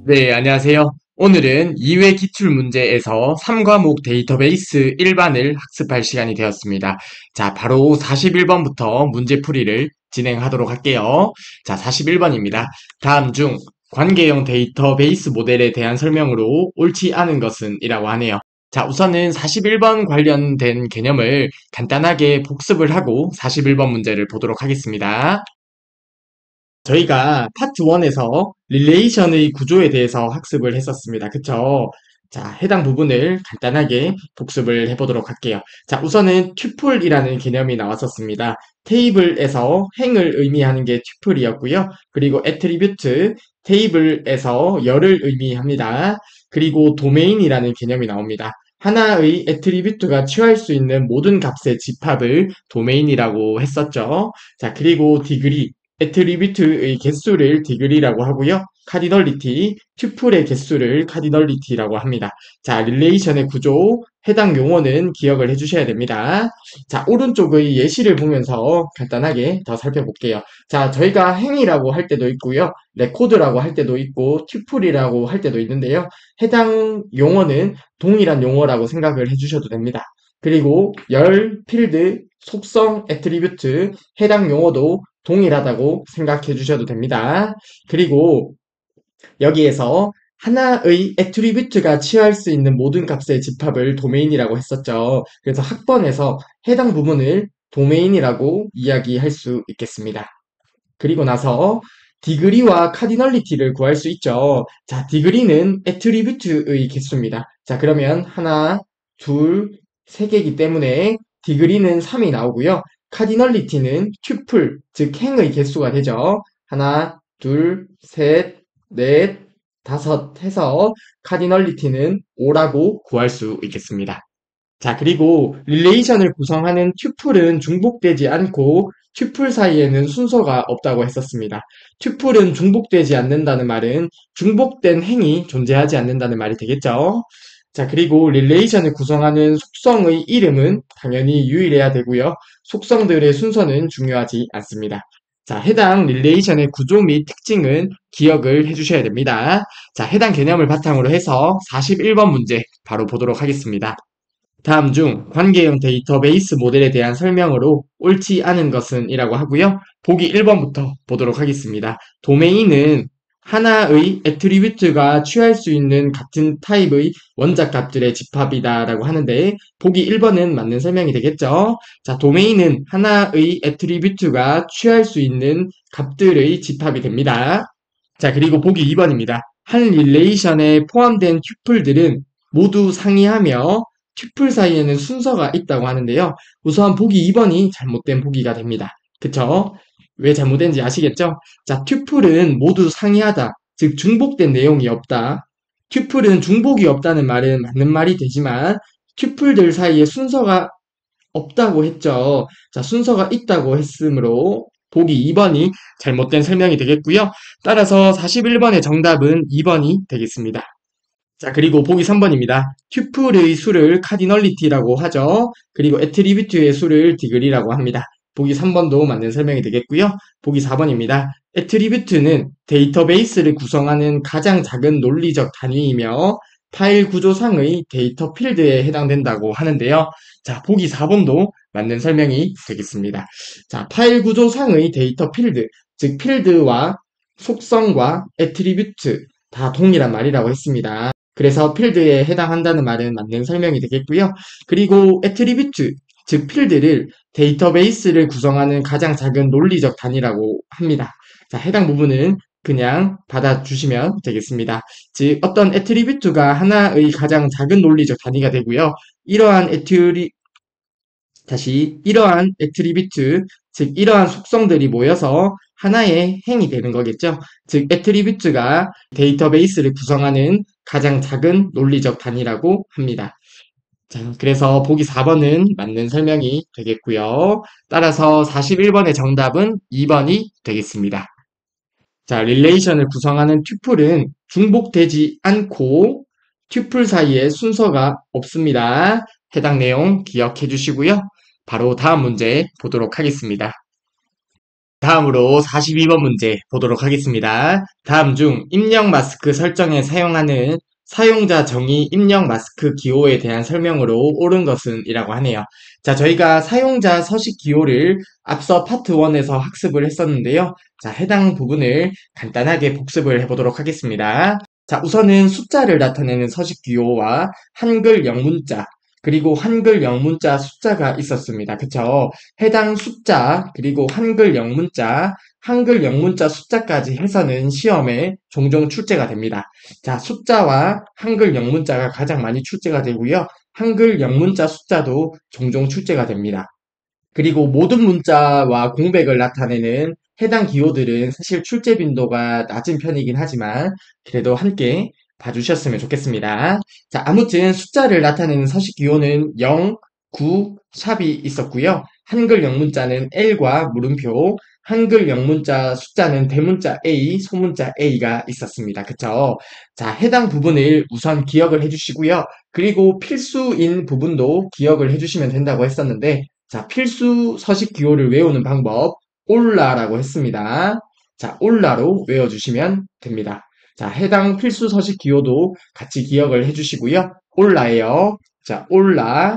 네, 안녕하세요. 오늘은 2회 기출문제에서 3과목 데이터베이스 일반을 학습할 시간이 되었습니다. 자, 바로 41번부터 문제풀이를 진행하도록 할게요. 자, 41번입니다. 다음 중 관계형 데이터베이스 모델에 대한 설명으로 옳지 않은 것은 이라고 하네요. 자, 우선은 41번 관련된 개념을 간단하게 복습을 하고 41번 문제를 보도록 하겠습니다. 저희가 파트 1에서 릴레이션의 구조에 대해서 학습을 했었습니다. 그쵸? 자, 해당 부분을 간단하게 복습을 해보도록 할게요. 자, 우선은 튜플이라는 개념이 나왔었습니다. 테이블에서 행을 의미하는 게 튜플이었고요. 그리고 애트리뷰트, 테이블에서 열을 의미합니다. 그리고 도메인이라는 개념이 나옵니다. 하나의 애트리뷰트가 취할 수 있는 모든 값의 집합을 도메인이라고 했었죠. 자, 그리고 디그리, 애트리뷰트의 개수를 디그리라고 하고요. 카디널리티, 튜플의 개수를 카디널리티라고 합니다. 자, 릴레이션의 구조, 해당 용어는 기억을 해주셔야 됩니다. 자, 오른쪽의 예시를 보면서 간단하게 더 살펴볼게요. 자, 저희가 행이라고 할 때도 있고요. 레코드라고 할 때도 있고, 튜플이라고 할 때도 있는데요. 해당 용어는 동일한 용어라고 생각을 해주셔도 됩니다. 그리고 열, 필드, 속성, 애트리뷰트, 해당 용어도 동일하다고 생각해 주셔도 됩니다. 그리고 여기에서 하나의 애트리뷰트가 취할 수 있는 모든 값의 집합을 도메인이라고 했었죠. 그래서 학번에서 해당 부분을 도메인이라고 이야기할 수 있겠습니다. 그리고 나서 디그리와 카디널리티를 구할 수 있죠. 자, 디그리는 애트리뷰트의 개수입니다. 자, 그러면 하나, 둘, 세 개이기 때문에 디그리는 3이 나오고요. 카디널리티는 튜플, 즉 행의 개수가 되죠. 하나, 둘, 셋, 넷, 다섯 해서 카디널리티는 5라고 구할 수 있겠습니다. 자, 그리고 릴레이션을 구성하는 튜플은 중복되지 않고 튜플 사이에는 순서가 없다고 했었습니다. 튜플은 중복되지 않는다는 말은 중복된 행이 존재하지 않는다는 말이 되겠죠. 자, 그리고 릴레이션을 구성하는 속성의 이름은 당연히 유일해야 되고요. 속성들의 순서는 중요하지 않습니다. 자, 해당 릴레이션의 구조 및 특징은 기억을 해주셔야 됩니다. 자, 해당 개념을 바탕으로 해서 41번 문제 바로 보도록 하겠습니다. 다음 중 관계형 데이터베이스 모델에 대한 설명으로 옳지 않은 것은 이라고 하고요. 보기 1번부터 보도록 하겠습니다. 도메인은 하나의 애트리뷰트가 취할 수 있는 같은 타입의 원작 값들의 집합이다 라고 하는데 보기 1번은 맞는 설명이 되겠죠. 자, 도메인은 하나의 애트리뷰트가 취할 수 있는 값들의 집합이 됩니다. 자, 그리고 보기 2번입니다. 한 릴레이션에 포함된 튜플들은 모두 상이하며 튜플 사이에는 순서가 있다고 하는데요. 우선 보기 2번이 잘못된 보기가 됩니다. 그쵸? 왜 잘못된지 아시겠죠? 자, 튜플은 모두 상이하다. 즉, 중복된 내용이 없다. 튜플은 중복이 없다는 말은 맞는 말이 되지만 튜플들 사이에 순서가 없다고 했죠. 자, 순서가 있다고 했으므로 보기 2번이 잘못된 설명이 되겠고요. 따라서 41번의 정답은 2번이 되겠습니다. 자, 그리고 보기 3번입니다. 튜플의 수를 카디널리티라고 하죠. 그리고 애트리뷰트의 수를 디그리라고 합니다. 보기 3번도 맞는 설명이 되겠고요. 보기 4번입니다. 애트리뷰트는 데이터베이스를 구성하는 가장 작은 논리적 단위이며 파일 구조상의 데이터 필드에 해당된다고 하는데요. 자, 보기 4번도 맞는 설명이 되겠습니다. 자, 파일 구조상의 데이터 필드, 즉 필드와 속성과 애트리뷰트 다 동일한 말이라고 했습니다. 그래서 필드에 해당한다는 말은 맞는 설명이 되겠고요. 그리고 애트리뷰트, 즉 필드를 데이터베이스를 구성하는 가장 작은 논리적 단위라고 합니다. 자, 해당 부분은 그냥 받아주시면 되겠습니다. 즉, 어떤 애트리뷰트가 하나의 가장 작은 논리적 단위가 되고요. 이러한 애트리뷰트, 즉 이러한 속성들이 모여서 하나의 행이 되는 거겠죠. 즉 애트리뷰트가 데이터베이스를 구성하는 가장 작은 논리적 단위라고 합니다. 자, 그래서 보기 4번은 맞는 설명이 되겠고요. 따라서 41번의 정답은 2번이 되겠습니다. 자, 릴레이션을 구성하는 튜플은 중복되지 않고 튜플 사이에 순서가 없습니다. 해당 내용 기억해 주시고요. 바로 다음 문제 보도록 하겠습니다. 다음으로 42번 문제 보도록 하겠습니다. 다음 중 입력 마스크 설정에 사용하는 사용자 정의 입력 마스크 기호에 대한 설명으로 옳은 것은 이라고 하네요. 자, 저희가 사용자 서식 기호를 앞서 파트 1에서 학습을 했었는데요. 자, 해당 부분을 간단하게 복습을 해보도록 하겠습니다. 자, 우선은 숫자를 나타내는 서식 기호와 한글 영문자, 그리고 한글 영문자 숫자가 있었습니다. 그쵸? 해당 숫자, 그리고 한글 영문자, 한글 영문자 숫자까지 해서는 시험에 종종 출제가 됩니다. 자, 숫자와 한글 영문자가 가장 많이 출제가 되고요. 한글 영문자 숫자도 종종 출제가 됩니다. 그리고 모든 문자와 공백을 나타내는 해당 기호들은 사실 출제 빈도가 낮은 편이긴 하지만 그래도 함께 봐주셨으면 좋겠습니다. 자, 아무튼 숫자를 나타내는 서식 기호는 0, 9, 샵이 있었고요. 한글 영문자는 L과 물음표, 한글 영문자 숫자는 대문자 A, 소문자 A가 있었습니다. 그쵸? 자, 해당 부분을 우선 기억을 해주시고요. 그리고 필수인 부분도 기억을 해주시면 된다고 했었는데 자, 필수 서식 기호를 외우는 방법, 올라라고 했습니다. 자, 올라로 외워주시면 됩니다. 자, 해당 필수 서식 기호도 같이 기억을 해주시고요. 올라예요. 자, 올라.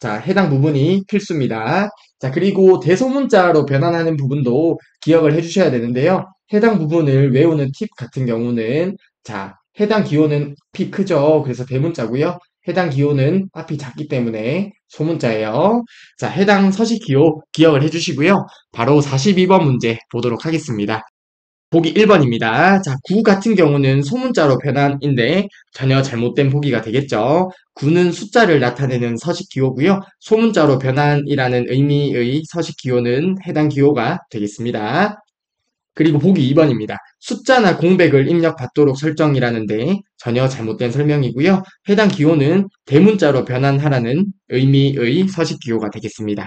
자, 해당 부분이 필수입니다. 자, 그리고 대소문자로 변환하는 부분도 기억을 해주셔야 되는데요. 해당 부분을 외우는 팁 같은 경우는, 자, 해당 기호는 피 크죠. 그래서 대문자고요. 해당 기호는 앞이 작기 때문에 소문자예요. 자, 해당 서식 기호 기억을 해주시고요. 바로 42번 문제 보도록 하겠습니다. 보기 1번입니다. 자, 구 같은 경우는 소문자로 변환인데 전혀 잘못된 보기가 되겠죠. 구는 숫자를 나타내는 서식 기호고요. 소문자로 변환이라는 의미의 서식 기호는 해당 기호가 되겠습니다. 그리고 보기 2번입니다. 숫자나 공백을 입력받도록 설정이라는데 전혀 잘못된 설명이고요. 해당 기호는 대문자로 변환하라는 의미의 서식 기호가 되겠습니다.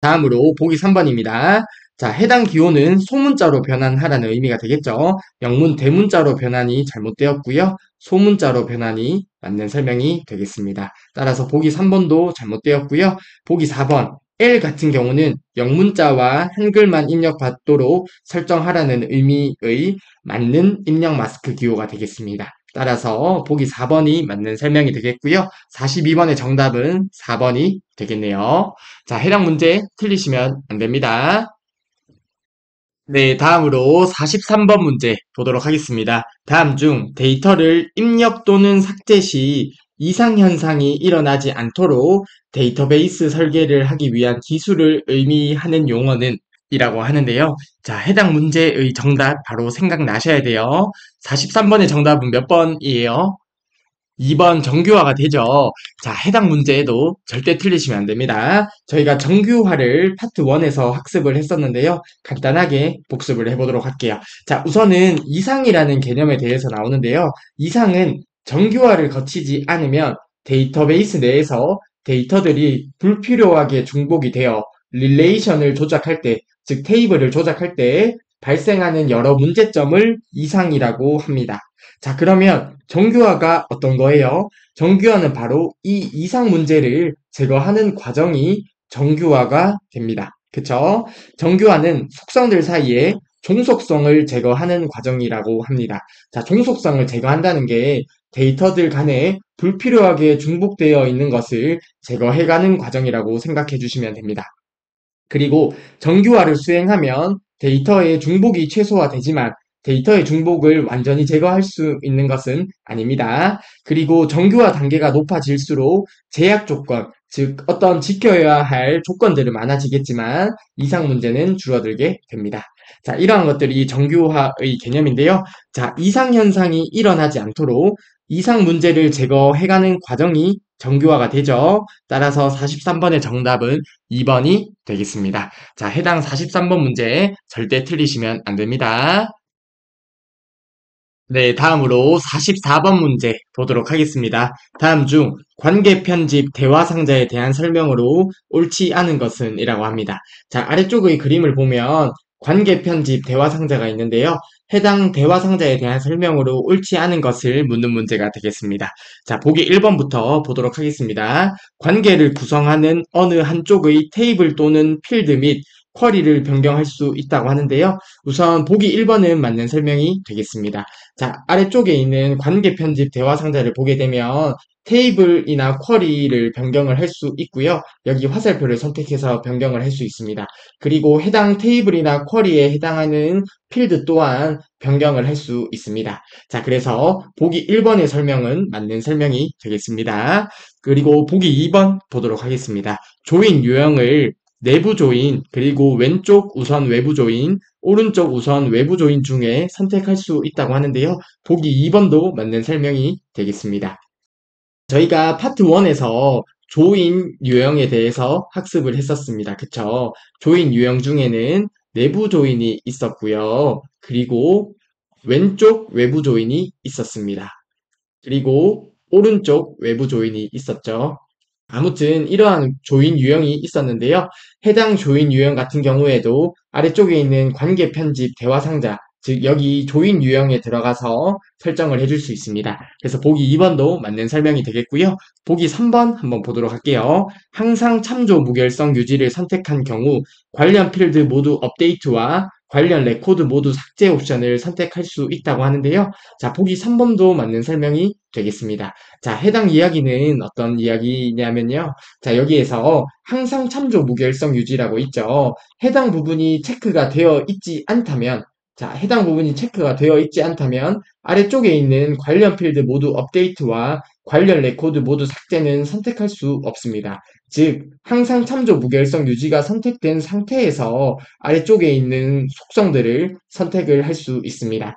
다음으로 보기 3번입니다. 자, 해당 기호는 소문자로 변환하라는 의미가 되겠죠. 영문 대문자로 변환이 잘못되었고요. 소문자로 변환이 맞는 설명이 되겠습니다. 따라서 보기 3번도 잘못되었고요. 보기 4번 L 같은 경우는 영문자와 한글만 입력받도록 설정하라는 의미의 맞는 입력 마스크 기호가 되겠습니다. 따라서 보기 4번이 맞는 설명이 되겠고요. 42번의 정답은 4번이 되겠네요. 자, 해당 문제 틀리시면 안 됩니다. 네, 다음으로 43번 문제 보도록 하겠습니다. 다음 중 데이터를 입력 또는 삭제 시 이상현상이 일어나지 않도록 데이터베이스 설계를 하기 위한 기술을 의미하는 용어는 이라고 하는데요. 자, 해당 문제의 정답 바로 생각나셔야 돼요. 43번의 정답은 몇 번이에요? 2번 정규화가 되죠. 자, 해당 문제에도 절대 틀리시면 안 됩니다. 저희가 정규화를 파트 1에서 학습을 했었는데요. 간단하게 복습을 해보도록 할게요. 자, 우선은 이상이라는 개념에 대해서 나오는데요. 이상은 정규화를 거치지 않으면 데이터베이스 내에서 데이터들이 불필요하게 중복이 되어 릴레이션을 조작할 때, 즉 테이블을 조작할 때 발생하는 여러 문제점을 이상이라고 합니다. 자, 그러면 정규화가 어떤 거예요? 정규화는 바로 이 이상 문제를 제거하는 과정이 정규화가 됩니다. 그쵸? 정규화는 속성들 사이에 종속성을 제거하는 과정이라고 합니다. 자, 종속성을 제거한다는 게 데이터들 간에 불필요하게 중복되어 있는 것을 제거해가는 과정이라고 생각해 주시면 됩니다. 그리고 정규화를 수행하면 데이터의 중복이 최소화되지만 데이터의 중복을 완전히 제거할 수 있는 것은 아닙니다. 그리고 정규화 단계가 높아질수록 제약 조건, 즉 어떤 지켜야 할 조건들은 많아지겠지만 이상 문제는 줄어들게 됩니다. 자, 이러한 것들이 정규화의 개념인데요. 자, 이상 현상이 일어나지 않도록 이상 문제를 제거해가는 과정이 정규화가 되죠. 따라서 43번의 정답은 2번이 되겠습니다. 자, 해당 43번 문제 절대 틀리시면 안 됩니다. 네, 다음으로 44번 문제 보도록 하겠습니다. 다음 중 관계 편집 대화 상자에 대한 설명으로 옳지 않은 것은 이라고 합니다. 자, 아래쪽의 그림을 보면 관계 편집 대화 상자가 있는데요. 해당 대화 상자에 대한 설명으로 옳지 않은 것을 묻는 문제가 되겠습니다. 자, 보기 1번부터 보도록 하겠습니다. 관계를 구성하는 어느 한쪽의 테이블 또는 필드 및 쿼리를 변경할 수 있다고 하는데요. 우선 보기 1번은 맞는 설명이 되겠습니다. 자, 아래쪽에 있는 관계 편집 대화 상자를 보게 되면 테이블이나 쿼리를 변경을 할 수 있고요. 여기 화살표를 선택해서 변경을 할 수 있습니다. 그리고 해당 테이블이나 쿼리에 해당하는 필드 또한 변경을 할 수 있습니다. 자, 그래서 보기 1번의 설명은 맞는 설명이 되겠습니다. 그리고 보기 2번 보도록 하겠습니다. 조인 유형을 내부 조인, 그리고 왼쪽 우선 외부 조인, 오른쪽 우선 외부 조인 중에 선택할 수 있다고 하는데요. 보기 2번도 맞는 설명이 되겠습니다. 저희가 파트 1에서 조인 유형에 대해서 학습을 했었습니다. 그쵸? 조인 유형 중에는 내부 조인이 있었고요. 그리고 왼쪽 외부 조인이 있었습니다. 그리고 오른쪽 외부 조인이 있었죠. 아무튼 이러한 조인 유형이 있었는데요. 해당 조인 유형 같은 경우에도 아래쪽에 있는 관계 편집 대화 상자, 즉 여기 조인 유형에 들어가서 설정을 해줄 수 있습니다. 그래서 보기 2번도 맞는 설명이 되겠고요. 보기 3번 한번 보도록 할게요. 항상 참조 무결성 유지를 선택한 경우 관련 필드 모두 업데이트와 관련 레코드 모두 삭제 옵션을 선택할 수 있다고 하는데요. 자, 보기 3번도 맞는 설명이 되겠습니다. 자, 해당 이야기는 어떤 이야기냐면요. 자, 여기에서 항상 참조 무결성 유지라고 있죠. 해당 부분이 체크가 되어 있지 않다면, 자, 해당 부분이 체크가 되어 있지 않다면 아래쪽에 있는 관련 필드 모두 업데이트와 관련 레코드 모두 삭제는 선택할 수 없습니다. 즉, 항상 참조 무결성 유지가 선택된 상태에서 아래쪽에 있는 속성들을 선택을 할 수 있습니다.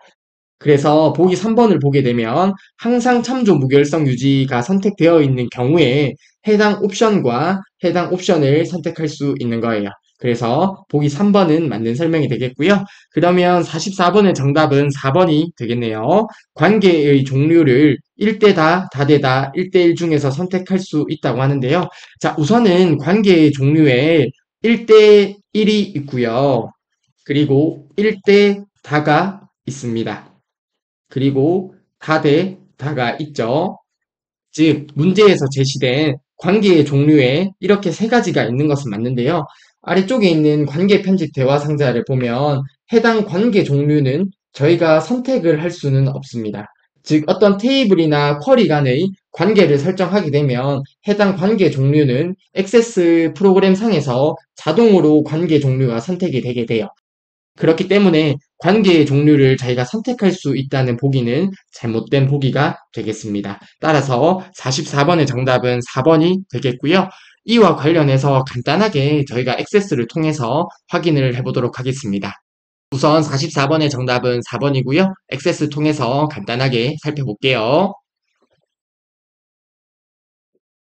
그래서 보기 3번을 보게 되면 항상 참조 무결성 유지가 선택되어 있는 경우에 해당 옵션과 해당 옵션을 선택할 수 있는 거예요. 그래서 보기 3번은 맞는 설명이 되겠고요. 그러면 44번의 정답은 4번이 되겠네요. 관계의 종류를 1대다, 다대다, 1대1 중에서 선택할 수 있다고 하는데요. 자, 우선은 관계의 종류에 1대1이 있고요. 그리고 1대다가 있습니다. 그리고 다대, 다가 있죠. 즉, 문제에서 제시된 관계의 종류에 이렇게 세 가지가 있는 것은 맞는데요. 아래쪽에 있는 관계 편집 대화 상자를 보면 해당 관계 종류는 저희가 선택을 할 수는 없습니다. 즉, 어떤 테이블이나 쿼리 간의 관계를 설정하게 되면 해당 관계 종류는 액세스 프로그램 상에서 자동으로 관계 종류가 선택이 되게 돼요. 그렇기 때문에 관계의 종류를 자기가 선택할 수 있다는 보기는 잘못된 보기가 되겠습니다. 따라서 44번의 정답은 4번이 되겠고요. 이와 관련해서 간단하게 저희가 액세스를 통해서 확인을 해보도록 하겠습니다. 우선 44번의 정답은 4번이고요. 액세스 통해서 간단하게 살펴볼게요.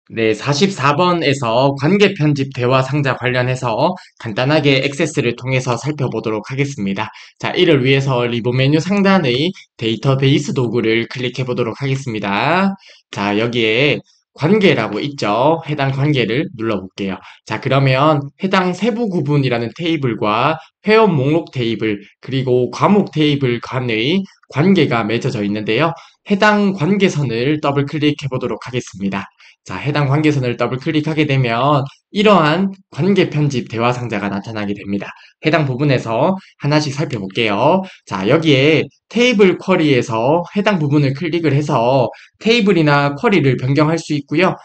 네, 44번에서 관계 편집 대화 상자 관련해서 간단하게 액세스를 통해서 살펴보도록 하겠습니다. 자, 이를 위해서 리본 메뉴 상단의 데이터베이스 도구를 클릭해 보도록 하겠습니다. 자, 여기에 관계라고 있죠. 해당 관계를 눌러볼게요. 자, 그러면 해당 세부 구분이라는 테이블과 회원 목록 테이블, 그리고 과목 테이블 간의 관계가 맺어져 있는데요. 해당 관계선을 더블 클릭해 보도록 하겠습니다. 자, 해당 관계선을 더블 클릭하게 되면 이러한 관계 편집 대화 상자가 나타나게 됩니다. 해당 부분에서 하나씩 살펴볼게요. 자, 여기에 테이블 쿼리에서 해당 부분을 클릭을 해서 테이블이나 쿼리를 변경할 수 있고요.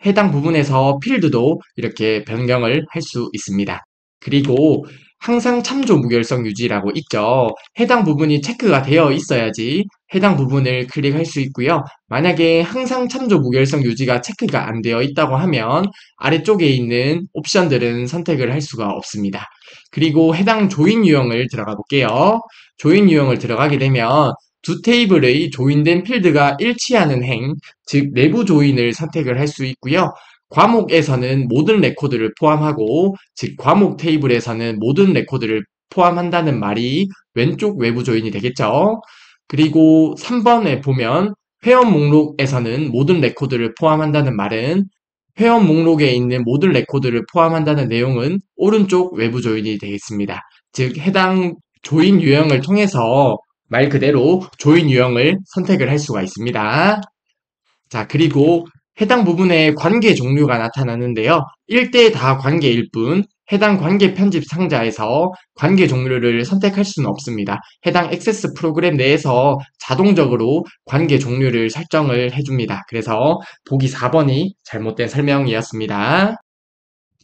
해당 부분에서 필드도 이렇게 변경을 할 수 있습니다. 그리고 항상 참조 무결성 유지라고 있죠. 해당 부분이 체크가 되어 있어야지 해당 부분을 클릭할 수 있고요. 만약에 항상 참조 무결성 유지가 체크가 안 되어 있다고 하면 아래쪽에 있는 옵션들은 선택을 할 수가 없습니다. 그리고 해당 조인 유형을 들어가 볼게요. 조인 유형을 들어가게 되면 두 테이블의 조인된 필드가 일치하는 행, 즉 내부 조인을 선택을 할 수 있고요. 과목에서는 모든 레코드를 포함하고, 즉 과목 테이블에서는 모든 레코드를 포함한다는 말이 왼쪽 외부 조인이 되겠죠. 그리고 3번에 보면 회원 목록에서는 모든 레코드를 포함한다는 말은 회원 목록에 있는 모든 레코드를 포함한다는 내용은 오른쪽 외부 조인이 되겠습니다. 즉 해당 조인 유형을 통해서 말 그대로 조인 유형을 선택을 할 수가 있습니다. 자, 그리고 해당 부분에 관계 종류가 나타나는데요. 1대 다 관계일 뿐 해당 관계 편집 상자에서 관계 종류를 선택할 수는 없습니다. 해당 액세스 프로그램 내에서 자동적으로 관계 종류를 설정을 해줍니다. 그래서 보기 4번이 잘못된 설명이었습니다.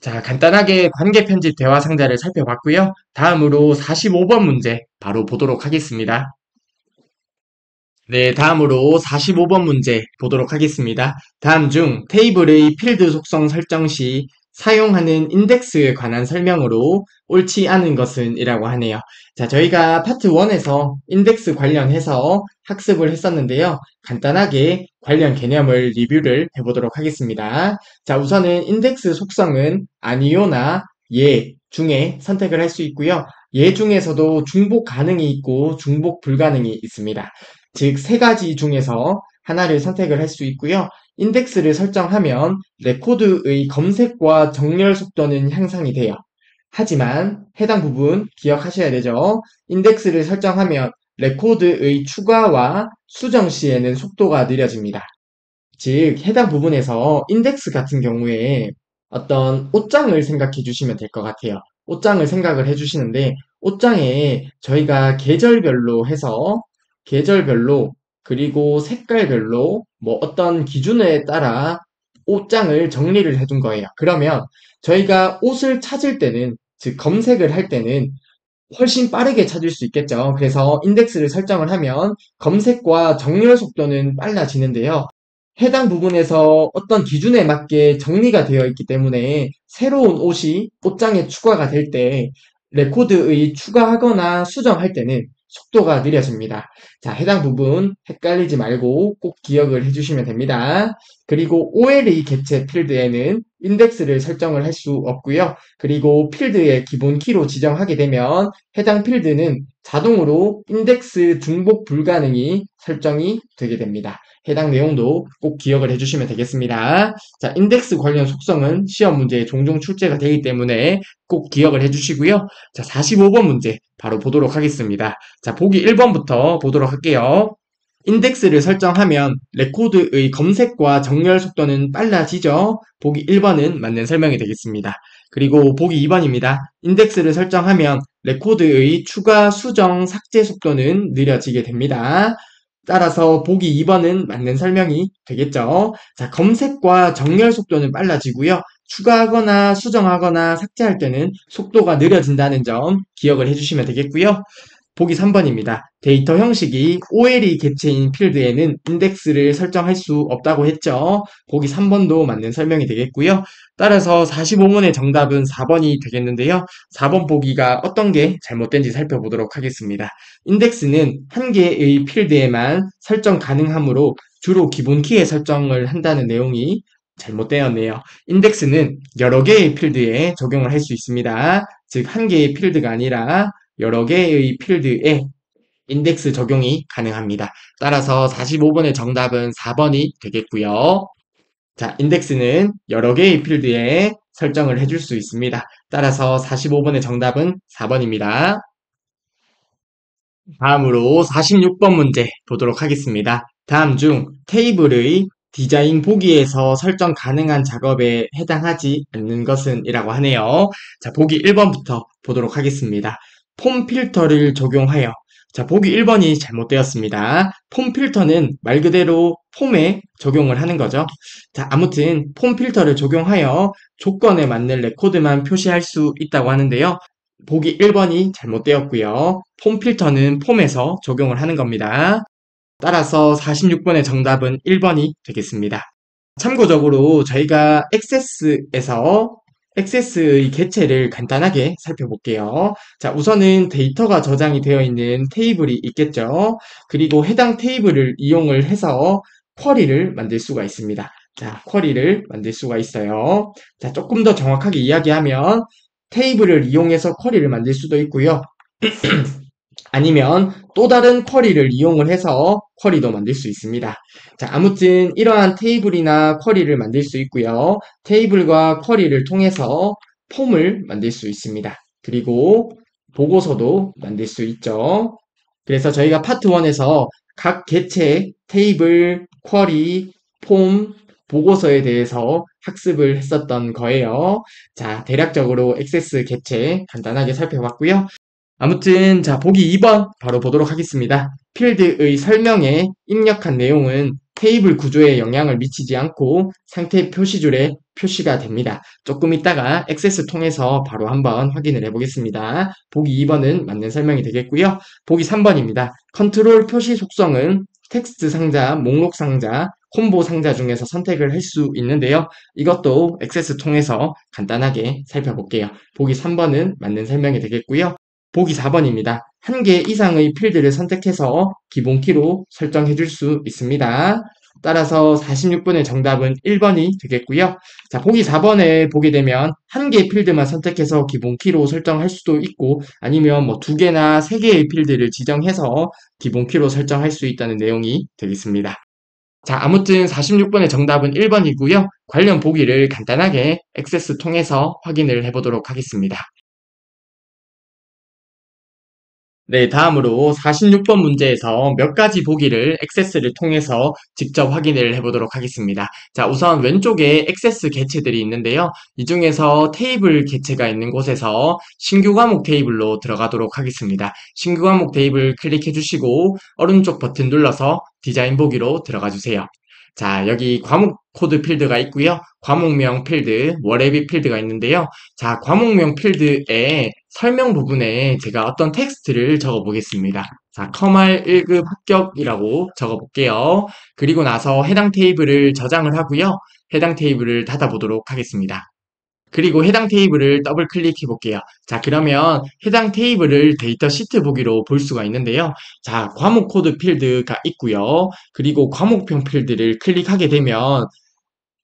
자, 간단하게 관계 편집 대화 상자를 살펴봤고요. 다음으로 45번 문제 바로 보도록 하겠습니다. 네, 다음으로 45번 문제 보도록 하겠습니다. 다음 중 테이블의 필드 속성 설정 시 사용하는 인덱스에 관한 설명으로 옳지 않은 것은 이라고 하네요. 자, 저희가 파트 1에서 인덱스 관련해서 학습을 했었는데요. 간단하게 관련 개념을 리뷰를 해보도록 하겠습니다. 자, 우선은 인덱스 속성은 아니요나 예 중에 선택을 할 수 있고요. 예 중에서도 중복 가능이 있고 중복 불가능이 있습니다. 즉, 세 가지 중에서 하나를 선택을 할 수 있고요. 인덱스를 설정하면 레코드의 검색과 정렬 속도는 향상이 돼요. 하지만 해당 부분 기억하셔야 되죠. 인덱스를 설정하면 레코드의 추가와 수정 시에는 속도가 느려집니다. 즉, 해당 부분에서 인덱스 같은 경우에 어떤 옷장을 생각해 주시면 될 것 같아요. 옷장을 생각을 해 주시는데, 옷장에 저희가 계절별로, 그리고 색깔별로, 뭐 어떤 기준에 따라 옷장을 정리를 해둔 거예요. 그러면 저희가 옷을 찾을 때는, 즉, 검색을 할 때는 훨씬 빠르게 찾을 수 있겠죠. 그래서 인덱스를 설정을 하면 검색과 정렬 속도는 빨라지는데요. 해당 부분에서 어떤 기준에 맞게 정리가 되어 있기 때문에 새로운 옷이 옷장에 추가가 될 때 레코드의 추가하거나 수정할 때는 속도가 느려집니다. 자, 해당 부분 헷갈리지 말고 꼭 기억을 해주시면 됩니다. 그리고 OLE 객체 필드에는 인덱스를 설정을 할 수 없고요. 그리고 필드의 기본 키로 지정하게 되면 해당 필드는 자동으로 인덱스 중복 불가능이 설정이 되게 됩니다. 해당 내용도 꼭 기억을 해주시면 되겠습니다. 자, 인덱스 관련 속성은 시험 문제에 종종 출제가 되기 때문에 꼭 기억을 해주시고요. 자, 45번 문제 바로 보도록 하겠습니다. 자, 보기 1번부터 보도록 할게요. 인덱스를 설정하면 레코드의 검색과 정렬 속도는 빨라지죠? 보기 1번은 맞는 설명이 되겠습니다. 그리고 보기 2번입니다. 인덱스를 설정하면 레코드의 추가, 수정, 삭제 속도는 느려지게 됩니다. 따라서 보기 2번은 맞는 설명이 되겠죠. 자, 검색과 정렬 속도는 빨라지고요. 추가하거나 수정하거나 삭제할 때는 속도가 느려진다는 점 기억을 해주시면 되겠고요. 보기 3번입니다. 데이터 형식이 OLE 객체인 필드에는 인덱스를 설정할 수 없다고 했죠. 보기 3번도 맞는 설명이 되겠고요. 따라서 45문의 정답은 4번이 되겠는데요. 4번 보기가 어떤 게 잘못된지 살펴보도록 하겠습니다. 인덱스는 한 개의 필드에만 설정 가능하므로 주로 기본 키에 설정을 한다는 내용이 잘못되었네요. 인덱스는 여러 개의 필드에 적용을 할 수 있습니다. 즉, 한 개의 필드가 아니라 여러 개의 필드에 인덱스 적용이 가능합니다. 따라서 45번의 정답은 4번이 되겠고요. 자, 인덱스는 여러 개의 필드에 설정을 해줄 수 있습니다. 따라서 45번의 정답은 4번입니다. 다음으로 46번 문제 보도록 하겠습니다. 다음 중 테이블의 디자인 보기에서 설정 가능한 작업에 해당하지 않는 것은 이라고 하네요. 자, 보기 1번부터 보도록 하겠습니다. 폼 필터를 적용하여. 자, 보기 1번이 잘못되었습니다. 폼 필터는 말 그대로 폼에 적용을 하는 거죠. 자, 아무튼 폼 필터를 적용하여 조건에 맞는 레코드만 표시할 수 있다고 하는데요. 보기 1번이 잘못되었고요. 폼 필터는 폼에서 적용을 하는 겁니다. 따라서 46번의 정답은 1번이 되겠습니다. 참고적으로 저희가 액세스의 개체를 간단하게 살펴볼게요. 자, 우선은 데이터가 저장이 되어 있는 테이블이 있겠죠. 그리고 해당 테이블을 이용을 해서 쿼리를 만들 수가 있습니다. 자, 쿼리를 만들 수가 있어요. 자, 조금 더 정확하게 이야기하면 테이블을 이용해서 쿼리를 만들 수도 있고요. 아니면 또 다른 쿼리를 이용을 해서 쿼리도 만들 수 있습니다. 자, 아무튼 이러한 테이블이나 쿼리를 만들 수 있고요. 테이블과 쿼리를 통해서 폼을 만들 수 있습니다. 그리고 보고서도 만들 수 있죠. 그래서 저희가 파트 1에서 각 개체, 테이블, 쿼리, 폼, 보고서에 대해서 학습을 했었던 거예요. 자, 대략적으로 액세스 개체 간단하게 살펴봤고요. 아무튼 자, 보기 2번 바로 보도록 하겠습니다. 필드의 설명에 입력한 내용은 테이블 구조에 영향을 미치지 않고 상태 표시줄에 표시가 됩니다. 조금 있다가 액세스 통해서 바로 한번 확인을 해보겠습니다. 보기 2번은 맞는 설명이 되겠고요. 보기 3번입니다. 컨트롤 표시 속성은 텍스트 상자, 목록 상자, 콤보 상자 중에서 선택을 할 수 있는데요. 이것도 액세스 통해서 간단하게 살펴볼게요. 보기 3번은 맞는 설명이 되겠고요. 보기 4번입니다. 한 개 이상의 필드를 선택해서 기본키로 설정해 줄 수 있습니다. 따라서 46번의 정답은 1번이 되겠고요. 자, 보기 4번에 보게 되면 한 개의 필드만 선택해서 기본키로 설정할 수도 있고 아니면 뭐 두 개나 세 개의 필드를 지정해서 기본키로 설정할 수 있다는 내용이 되겠습니다. 자, 아무튼 46번의 정답은 1번이고요. 관련 보기를 간단하게 액세스 통해서 확인을 해보도록 하겠습니다. 네, 다음으로 46번 문제에서 몇 가지 보기를 액세스를 통해서 직접 확인을 해보도록 하겠습니다. 자, 우선 왼쪽에 액세스 개체들이 있는데요. 이 중에서 테이블 개체가 있는 곳에서 신규 과목 테이블로 들어가도록 하겠습니다. 신규 과목 테이블 클릭해 주시고 오른쪽 버튼 눌러서 디자인 보기로 들어가 주세요. 자, 여기 과목 코드 필드가 있고요. 과목명 필드, 월회비 필드가 있는데요. 자, 과목명 필드에 설명 부분에 제가 어떤 텍스트를 적어 보겠습니다. 자, 커말 1급 합격이라고 적어 볼게요. 그리고 나서 해당 테이블을 저장을 하고요. 해당 테이블을 닫아 보도록 하겠습니다. 그리고 해당 테이블을 더블 클릭해 볼게요. 자, 그러면 해당 테이블을 데이터 시트 보기로 볼 수가 있는데요. 자, 과목 코드 필드가 있고요. 그리고 과목명 필드를 클릭하게 되면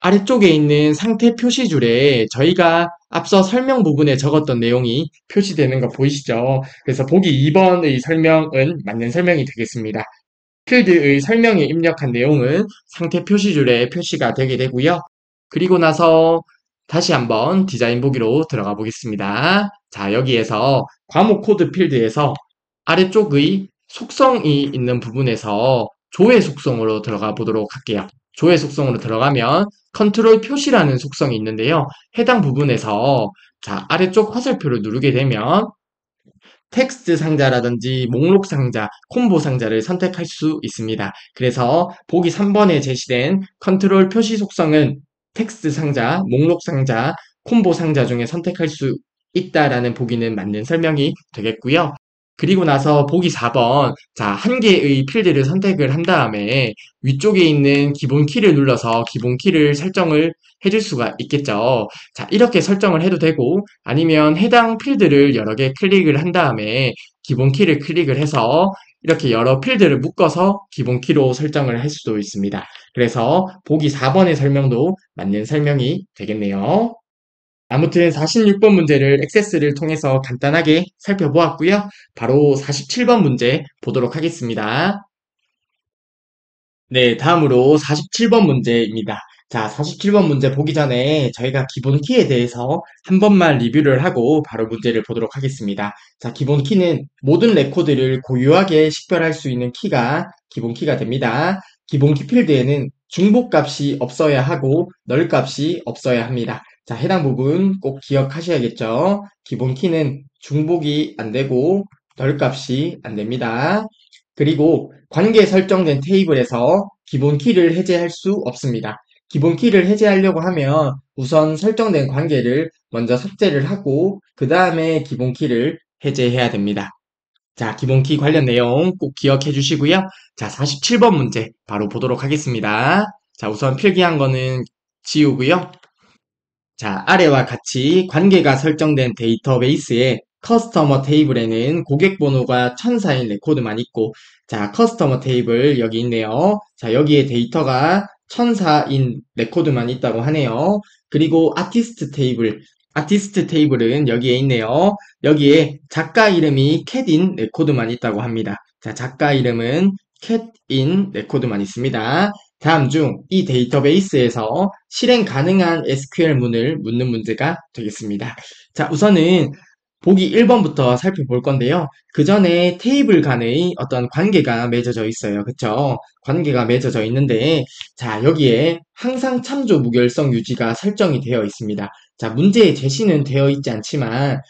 아래쪽에 있는 상태 표시줄에 저희가 앞서 설명 부분에 적었던 내용이 표시되는 거 보이시죠? 그래서 보기 2번의 설명은 맞는 설명이 되겠습니다. 필드의 설명에 입력한 내용은 상태 표시줄에 표시가 되게 되고요. 그리고 나서 다시 한번 디자인 보기로 들어가 보겠습니다. 자, 여기에서 과목 코드 필드에서 아래쪽의 속성이 있는 부분에서 조회 속성으로 들어가 보도록 할게요. 조회 속성으로 들어가면 컨트롤 표시라는 속성이 있는데요. 해당 부분에서 자, 아래쪽 화살표를 누르게 되면 텍스트 상자라든지 목록 상자, 콤보 상자를 선택할 수 있습니다. 그래서 보기 3번에 제시된 컨트롤 표시 속성은 텍스트 상자, 목록 상자, 콤보 상자 중에 선택할 수 있다라는 보기는 맞는 설명이 되겠고요. 그리고 나서 보기 4번, 자, 한 개의 필드를 선택을 한 다음에 위쪽에 있는 기본 키를 눌러서 기본 키를 설정을 해줄 수가 있겠죠. 자, 이렇게 설정을 해도 되고, 아니면 해당 필드를 여러 개 클릭을 한 다음에 기본 키를 클릭을 해서 이렇게 여러 필드를 묶어서 기본 키로 설정을 할 수도 있습니다. 그래서 보기 4번의 설명도 맞는 설명이 되겠네요. 아무튼 46번 문제를 액세스를 통해서 간단하게 살펴보았고요. 바로 47번 문제 보도록 하겠습니다. 네, 다음으로 47번 문제입니다. 자, 47번 문제 보기 전에 저희가 기본 키에 대해서 한 번만 리뷰를 하고 바로 문제를 보도록 하겠습니다. 자, 기본 키는 모든 레코드를 고유하게 식별할 수 있는 키가 기본 키가 됩니다. 기본 키 필드에는 중복 값이 없어야 하고 널 값이 없어야 합니다. 자, 해당 부분 꼭 기억하셔야겠죠. 기본 키는 중복이 안 되고 널 값이 안 됩니다. 그리고 관계 설정된 테이블에서 기본 키를 해제할 수 없습니다. 기본 키를 해제하려고 하면 우선 설정된 관계를 먼저 삭제를 하고 그 다음에 기본 키를 해제해야 됩니다. 자, 기본 키 관련 내용 꼭 기억해 주시고요. 자, 47번 문제 바로 보도록 하겠습니다. 자, 우선 필기한 거는 지우고요. 자, 아래와 같이 관계가 설정된 데이터베이스에 커스터머 테이블에는 고객 번호가 1004인 레코드만 있고, 자, 커스터머 테이블 여기 있네요. 자, 여기에 데이터가 1004인 레코드만 있다고 하네요. 그리고 아티스트 테이블은 여기에 있네요. 여기에 작가 이름이 캣인 레코드만 있다고 합니다. 자, 작가 이름은 캣인 레코드만 있습니다. 다음 중 이 데이터베이스에서 실행 가능한 SQL 문을 묻는 문제가 되겠습니다. 자, 우선은 보기 1번부터 살펴볼 건데요. 그 전에 테이블 간의 어떤 관계가 맺어져 있어요. 그쵸? 관계가 맺어져 있는데, 자, 여기에 항상 참조 무결성 유지가 설정이 되어 있습니다. 자, 문제의 제시는 되어 있지 않지만,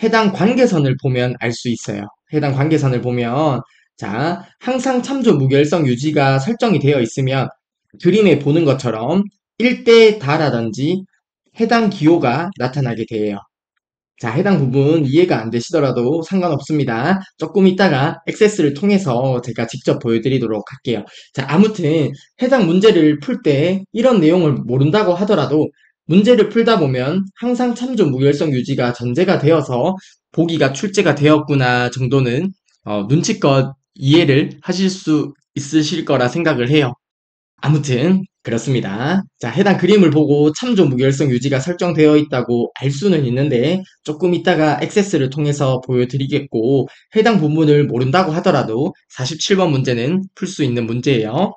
해당 관계선을 보면 알 수 있어요. 해당 관계선을 보면, 자, 항상 참조 무결성 유지가 설정이 되어 있으면, 그림에 보는 것처럼 1대 다라든지 해당 기호가 나타나게 돼요. 자, 해당 부분 이해가 안 되시더라도 상관없습니다. 조금 있다가 액세스를 통해서 제가 직접 보여드리도록 할게요. 자, 아무튼 해당 문제를 풀 때 이런 내용을 모른다고 하더라도 문제를 풀다 보면 항상 참조 무결성 유지가 전제가 되어서 보기가 출제가 되었구나 정도는 눈치껏 이해를 하실 수 있으실 거라 생각을 해요. 아무튼 그렇습니다. 자, 해당 그림을 보고 참조 무결성 유지가 설정되어 있다고 알 수는 있는데 조금 이따가 액세스를 통해서 보여드리겠고 해당 부분을 모른다고 하더라도 47번 문제는 풀 수 있는 문제예요.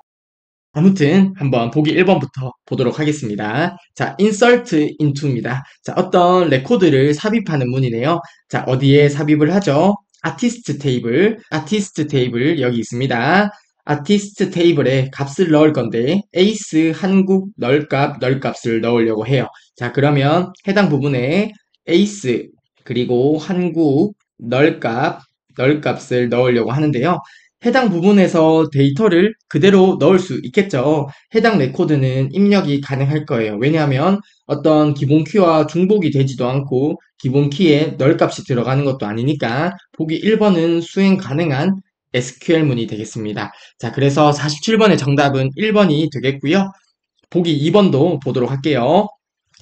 아무튼 한번 보기 1번부터 보도록 하겠습니다. 자, insert into입니다. 자, 어떤 레코드를 삽입하는 문이네요. 자, 어디에 삽입을 하죠? 아티스트 테이블, 아티스트 테이블 여기 있습니다. 아티스트 테이블에 값을 넣을 건데 에이스 한국 널값을 넣으려고 해요. 자, 그러면 해당 부분에 에이스 그리고 한국 널값을 넣으려고 하는데요. 해당 부분에서 데이터를 그대로 넣을 수 있겠죠. 해당 레코드는 입력이 가능할 거예요. 왜냐하면 어떤 기본 키와 중복이 되지도 않고 기본 키에 널 값이 들어가는 것도 아니니까 보기 1번은 수행 가능한 SQL문이 되겠습니다. 자, 그래서 47번의 정답은 1번이 되겠고요. 보기 2번도 보도록 할게요.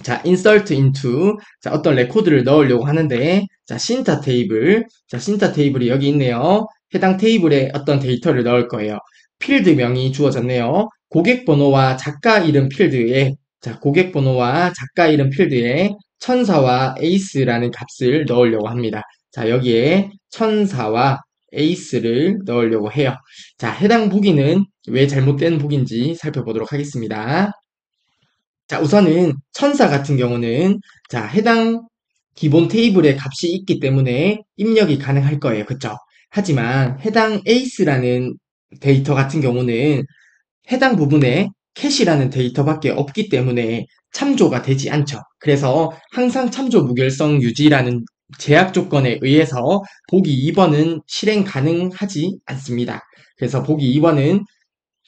자, insert into. 자, 어떤 레코드를 넣으려고 하는데, 자, 신타 테이블. 자, 신타 테이블이 여기 있네요. 해당 테이블에 어떤 데이터를 넣을 거예요. 필드명이 주어졌네요. 고객 번호와 작가 이름 필드에, 자, 고객 번호와 작가 이름 필드에 천사와 에이스라는 값을 넣으려고 합니다. 자, 여기에 천사와 에이스를 넣으려고 해요. 자, 해당 보기는 왜 잘못된 보기인지 살펴보도록 하겠습니다. 자, 우선은 천사 같은 경우는 자, 해당 기본 테이블에 값이 있기 때문에 입력이 가능할 거예요. 그쵸? 하지만 해당 에이스라는 데이터 같은 경우는 해당 부분에 캐시라는 데이터밖에 없기 때문에 참조가 되지 않죠. 그래서 항상 참조 무결성 유지라는 제약 조건에 의해서 보기 2번은 실행 가능하지 않습니다. 그래서 보기 2번은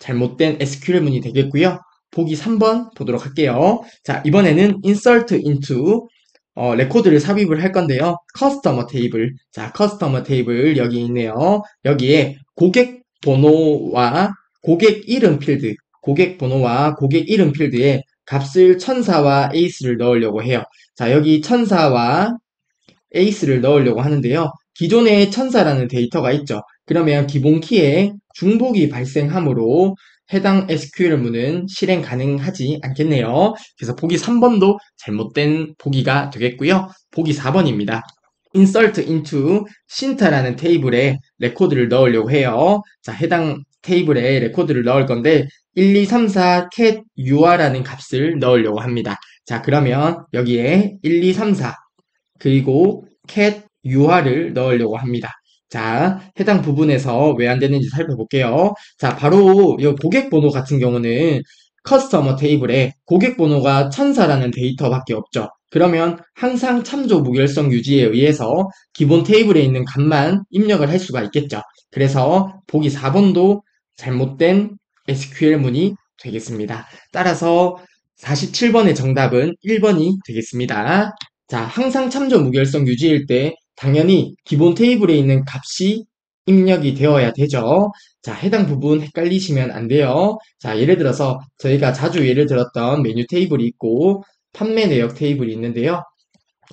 잘못된 SQL문이 되겠고요. 보기 3번 보도록 할게요. 자, 이번에는 insert into 레코드를 삽입을 할 건데요. 커스터머 테이블. 자, 커스터머 테이블 여기 있네요. 여기에 고객 번호와 고객 이름 필드, 고객 번호와 고객 이름 필드에 값을 천사와 에이스를 넣으려고 해요. 자, 여기 천사와 에이스를 넣으려고 하는데요. 기존에 천사라는 데이터가 있죠. 그러면 기본 키에 중복이 발생하므로 해당 SQL문은 실행 가능하지 않겠네요. 그래서 보기 3번도 잘못된 보기가 되겠고요. 보기 4번입니다. insert into 신타라는 테이블에 레코드를 넣으려고 해요. 자, 해당 테이블에 레코드를 넣을 건데 1, 2, 3, 4 cat ur라는 값을 넣으려고 합니다. 자, 그러면 여기에 1, 2, 3, 4 그리고 cat ur을 넣으려고 합니다. 자, 해당 부분에서 왜 안 되는지 살펴볼게요. 자, 바로 이 고객 번호 같은 경우는 커스터머 테이블에 고객 번호가 천사라는 데이터밖에 없죠. 그러면 항상 참조 무결성 유지에 의해서 기본 테이블에 있는 값만 입력을 할 수가 있겠죠. 그래서 보기 4번도 잘못된 SQL문이 되겠습니다. 따라서 47번의 정답은 1번이 되겠습니다. 자, 항상 참조 무결성 유지일 때 당연히 기본 테이블에 있는 값이 입력이 되어야 되죠. 자, 해당 부분 헷갈리시면 안 돼요. 자, 예를 들어서 저희가 자주 예를 들었던 메뉴 테이블이 있고 판매 내역 테이블이 있는데요.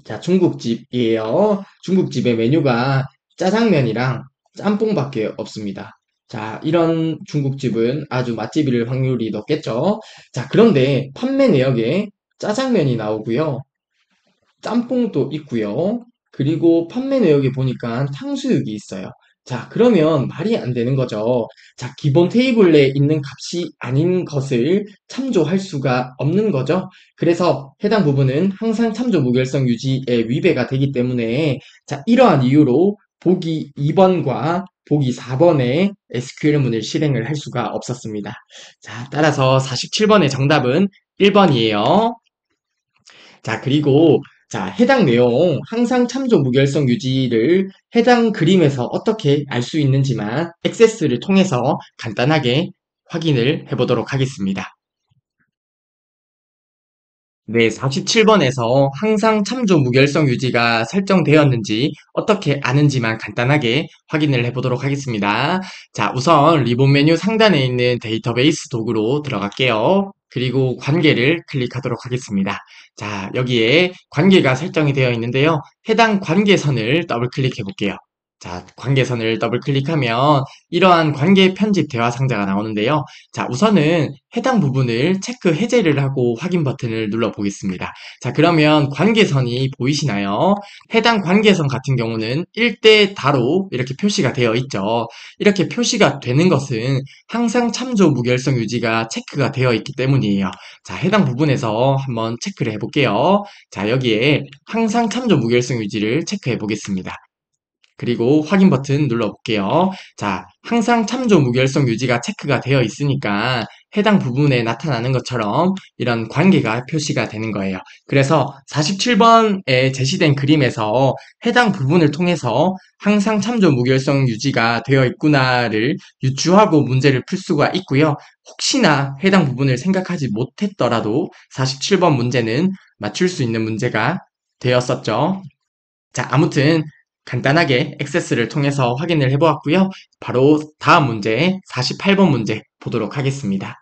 자, 중국집이에요. 중국집의 메뉴가 짜장면이랑 짬뽕밖에 없습니다. 자, 이런 중국집은 아주 맛집일 확률이 높겠죠. 자, 그런데 판매 내역에 짜장면이 나오고요. 짬뽕도 있고요. 그리고 판매 내역에 보니까 탕수육이 있어요. 자, 그러면 말이 안 되는 거죠. 자, 기본 테이블에 있는 값이 아닌 것을 참조할 수가 없는 거죠. 그래서 해당 부분은 항상 참조 무결성 유지에 위배가 되기 때문에 자, 이러한 이유로 보기 2번과 보기 4번에 SQL문을 실행을 할 수가 없었습니다. 자, 따라서 47번의 정답은 1번이에요. 자, 그리고 자, 해당 내용 항상 참조 무결성 유지를 해당 그림에서 어떻게 알 수 있는지만 액세스를 통해서 간단하게 확인을 해보도록 하겠습니다. 네, 47번에서 항상 참조 무결성 유지가 설정되었는지 어떻게 아는지만 간단하게 확인을 해보도록 하겠습니다. 자, 우선 리본 메뉴 상단에 있는 데이터베이스 도구로 들어갈게요. 그리고 관계를 클릭하도록 하겠습니다. 자, 여기에 관계가 설정이 되어 있는데요. 해당 관계선을 더블 클릭해 볼게요. 자, 관계선을 더블 클릭하면 이러한 관계 편집 대화 상자가 나오는데요. 자, 우선은 해당 부분을 체크 해제를 하고 확인 버튼을 눌러 보겠습니다. 자, 그러면 관계선이 보이시나요? 해당 관계선 같은 경우는 1대 다로 이렇게 표시가 되어 있죠. 이렇게 표시가 되는 것은 항상 참조 무결성 유지가 체크가 되어 있기 때문이에요. 자, 해당 부분에서 한번 체크를 해볼게요. 자, 여기에 항상 참조 무결성 유지를 체크해 보겠습니다. 그리고 확인 버튼 눌러볼게요. 자, 항상 참조 무결성 유지가 체크가 되어 있으니까 해당 부분에 나타나는 것처럼 이런 관계가 표시가 되는 거예요. 그래서 47번에 제시된 그림에서 해당 부분을 통해서 항상 참조 무결성 유지가 되어 있구나를 유추하고 문제를 풀 수가 있고요. 혹시나 해당 부분을 생각하지 못했더라도 47번 문제는 맞출 수 있는 문제가 되었었죠. 자, 아무튼 간단하게 액세스를 통해서 확인을 해보았고요. 바로 다음 문제, 48번 문제 보도록 하겠습니다.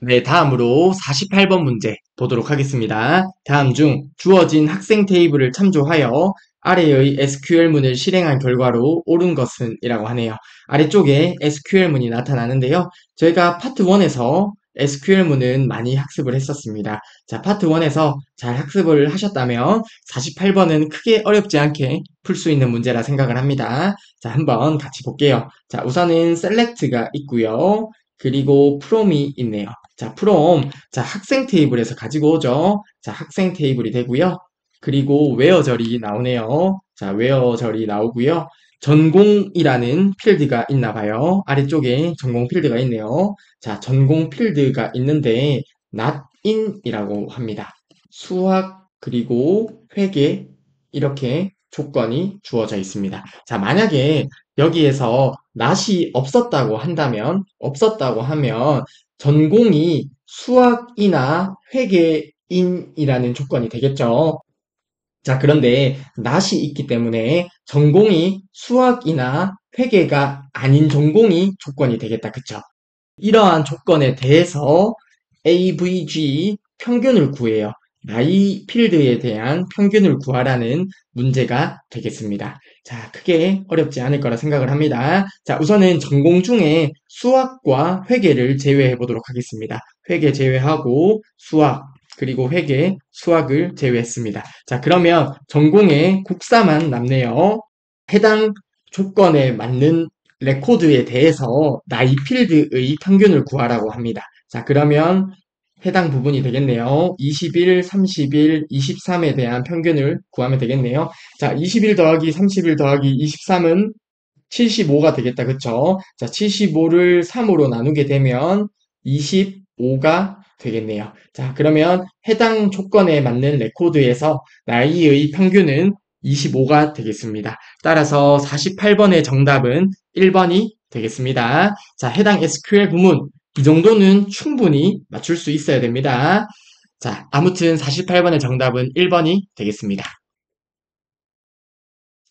네, 다음으로 48번 문제 보도록 하겠습니다. 다음 중 주어진 학생 테이블을 참조하여 아래의 SQL문을 실행한 결과로 옳은 것은 이라고 하네요. 아래쪽에 SQL문이 나타나는데요. 저희가 파트 1에서 SQL문은 많이 학습을 했었습니다. 자, 파트 1에서 잘 학습을 하셨다면 48번은 크게 어렵지 않게 풀 수 있는 문제라 생각을 합니다. 자, 한번 같이 볼게요. 자, 우선은 select가 있고요. 그리고 from이 있네요. 자, from. 자, 학생 테이블에서 가지고 오죠. 자, 학생 테이블이 되고요. 그리고 where절이 나오네요. 자, where절이 나오고요. 전공이라는 필드가 있나 봐요. 아래쪽에 전공 필드가 있네요. 자, 전공 필드가 있는데 not in이라고 합니다. 수학 그리고 회계 이렇게 조건이 주어져 있습니다. 자, 만약에 여기에서 not이 없었다고 하면 전공이 수학이나 회계인이라는 조건이 되겠죠. 자, 그런데 not이 있기 때문에 전공이 수학이나 회계가 아닌 전공이 조건이 되겠다. 그쵸? 이러한 조건에 대해서 AVG 평균을 구해요. 나이 필드에 대한 평균을 구하라는 문제가 되겠습니다. 자, 크게 어렵지 않을 거라 생각을 합니다. 자, 우선은 전공 중에 수학과 회계를 제외해 보도록 하겠습니다. 회계 제외하고 수학, 그리고 회계, 수학을 제외했습니다. 자, 그러면 전공에 국사만 남네요. 해당 조건에 맞는 레코드에 대해서 나이 필드의 평균을 구하라고 합니다. 자, 그러면 해당 부분이 되겠네요. 21, 31, 23에 대한 평균을 구하면 되겠네요. 자, 21 더하기 31 더하기 23은 75가 되겠다. 그쵸? 자, 75를 3으로 나누게 되면 25가 되겠네요. 자, 그러면 해당 조건에 맞는 레코드에서 나이의 평균은 25가 되겠습니다. 따라서 48번의 정답은 1번이 되겠습니다. 자, 해당 SQL 부문 이 정도는 충분히 맞출 수 있어야 됩니다. 자, 아무튼 48번의 정답은 1번이 되겠습니다.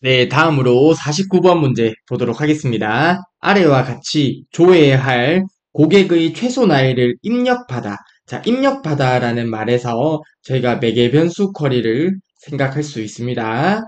네, 다음으로 49번 문제 보도록 하겠습니다. 아래와 같이 조회해야 할 고객의 최소 나이를 입력받아. 자, 입력받아라는 말에서 저희가 매개 변수 쿼리를 생각할 수 있습니다.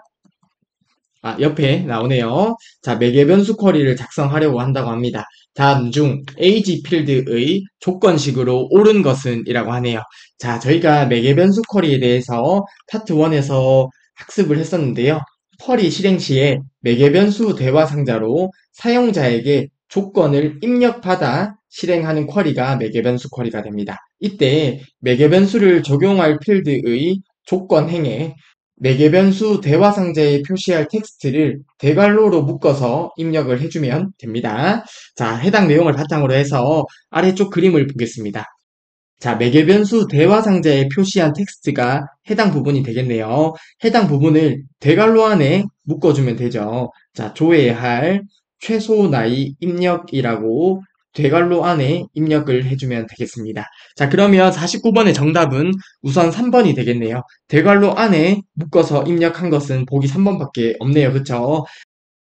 아, 옆에 나오네요. 자, 매개 변수 쿼리를 작성하려고 한다고 합니다. 다음 중 age 필드의 조건식으로 옳은 것은 이라고 하네요. 자, 저희가 매개 변수 쿼리에 대해서 파트 1에서 학습을 했었는데요. 쿼리 실행 시에 매개변수 대화 상자로 사용자에게 조건을 입력받아 실행하는 쿼리가 매개변수 쿼리가 됩니다. 이때 매개변수를 적용할 필드의 조건 행에 매개변수 대화 상자에 표시할 텍스트를 대괄호로 묶어서 입력을 해주면 됩니다. 자, 해당 내용을 바탕으로 해서 아래쪽 그림을 보겠습니다. 자, 매개변수 대화 상자에 표시한 텍스트가 해당 부분이 되겠네요. 해당 부분을 대괄호 안에 묶어주면 되죠. 자, 조회할 최소 나이 입력이라고 대괄호 안에 입력을 해주면 되겠습니다. 자, 그러면 49번의 정답은 우선 3번이 되겠네요. 대괄호 안에 묶어서 입력한 것은 보기 3번밖에 없네요. 그쵸?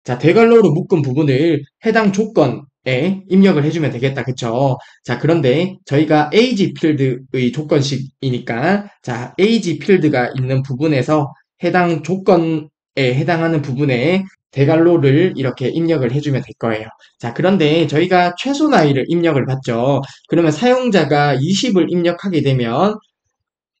자, 대괄호로 묶은 부분을 해당 조건에 입력을 해주면 되겠다. 그쵸? 자, 그런데 저희가 age 필드의 조건식이니까, 자, age 필드가 있는 부분에서 해당 조건에 해당하는 부분에 대괄호를 이렇게 입력을 해주면 될 거예요. 자, 그런데 저희가 최소 나이를 입력을 받죠. 그러면 사용자가 20을 입력하게 되면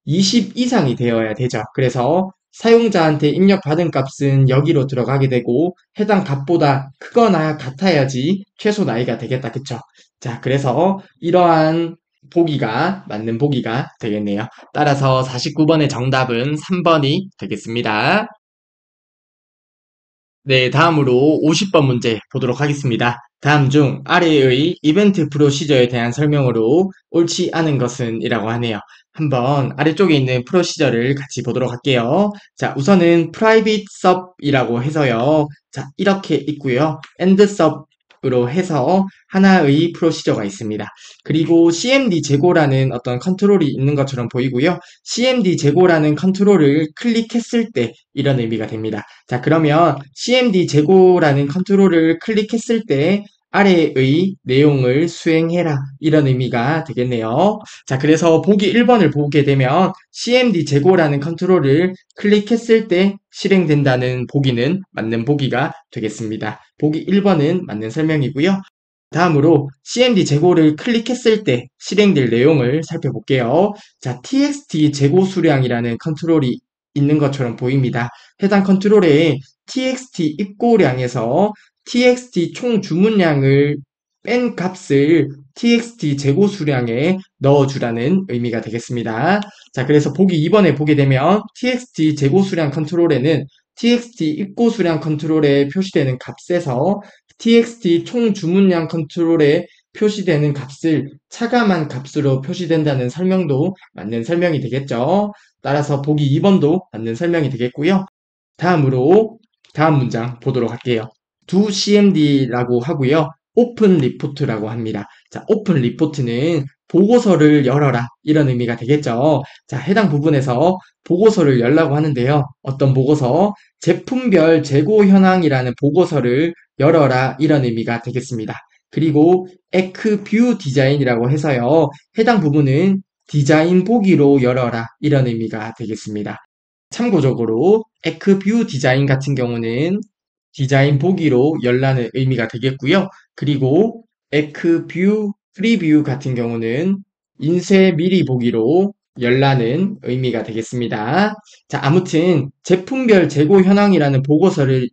20 이상이 되어야 되죠. 그래서 사용자한테 입력받은 값은 여기로 들어가게 되고 해당 값보다 크거나 같아야지 최소 나이가 되겠다. 그쵸? 자, 그래서 이러한 보기가 맞는 보기가 되겠네요. 따라서 49번의 정답은 3번이 되겠습니다. 네, 다음으로 50번 문제 보도록 하겠습니다. 다음 중 아래의 이벤트 프로시저에 대한 설명으로 옳지 않은 것은 이라고 하네요. 한번 아래쪽에 있는 프로시저를 같이 보도록 할게요. 자, 우선은 private sub이라고 해서요. 자, 이렇게 있고요. end sub으로 해서 하나의 프로시저가 있습니다. 그리고 cmd 제고라는 어떤 컨트롤이 있는 것처럼 보이고요. cmd 제고라는 컨트롤을 클릭했을 때 이런 의미가 됩니다. 자, 그러면 cmd 제고라는 컨트롤을 클릭했을 때 아래의 내용을 수행해라 이런 의미가 되겠네요. 자, 그래서 보기 1번을 보게 되면 cmd 제고라는 컨트롤을 클릭했을 때 실행된다는 보기는 맞는 보기가 되겠습니다. 보기 1번은 맞는 설명이고요. 다음으로 cmd 제고를 클릭했을 때 실행될 내용을 살펴볼게요. 자, txt 제고 수량이라는 컨트롤이 있는 것처럼 보입니다. 해당 컨트롤에 txt 입고량에서 txt 총 주문량을 뺀 값을 txt 재고 수량에 넣어주라는 의미가 되겠습니다. 자, 그래서 보기 2번에 보게 되면 txt 재고 수량 컨트롤에는 txt 입고 수량 컨트롤에 표시되는 값에서 txt 총 주문량 컨트롤에 표시되는 값을 차감한 값으로 표시된다는 설명도 맞는 설명이 되겠죠. 따라서 보기 2번도 맞는 설명이 되겠고요. 다음으로 다음 문장 보도록 할게요. do cmd라고 하고요. open report라고 합니다. 자, open report는 보고서를 열어라 이런 의미가 되겠죠. 자, 해당 부분에서 보고서를 열라고 하는데요. 어떤 보고서? 제품별 재고 현황이라는 보고서를 열어라 이런 의미가 되겠습니다. 그리고 ec view 디자인이라고 해서요. 해당 부분은 디자인 보기로 열어라 이런 의미가 되겠습니다. 참고적으로 ec view 디자인 같은 경우는 디자인 보기로 열라는 의미가 되겠고요. 그리고 ec view 프리뷰 같은 경우는 인쇄 미리 보기로 열라는 의미가 되겠습니다. 자, 아무튼 제품별 재고 현황이라는 보고서를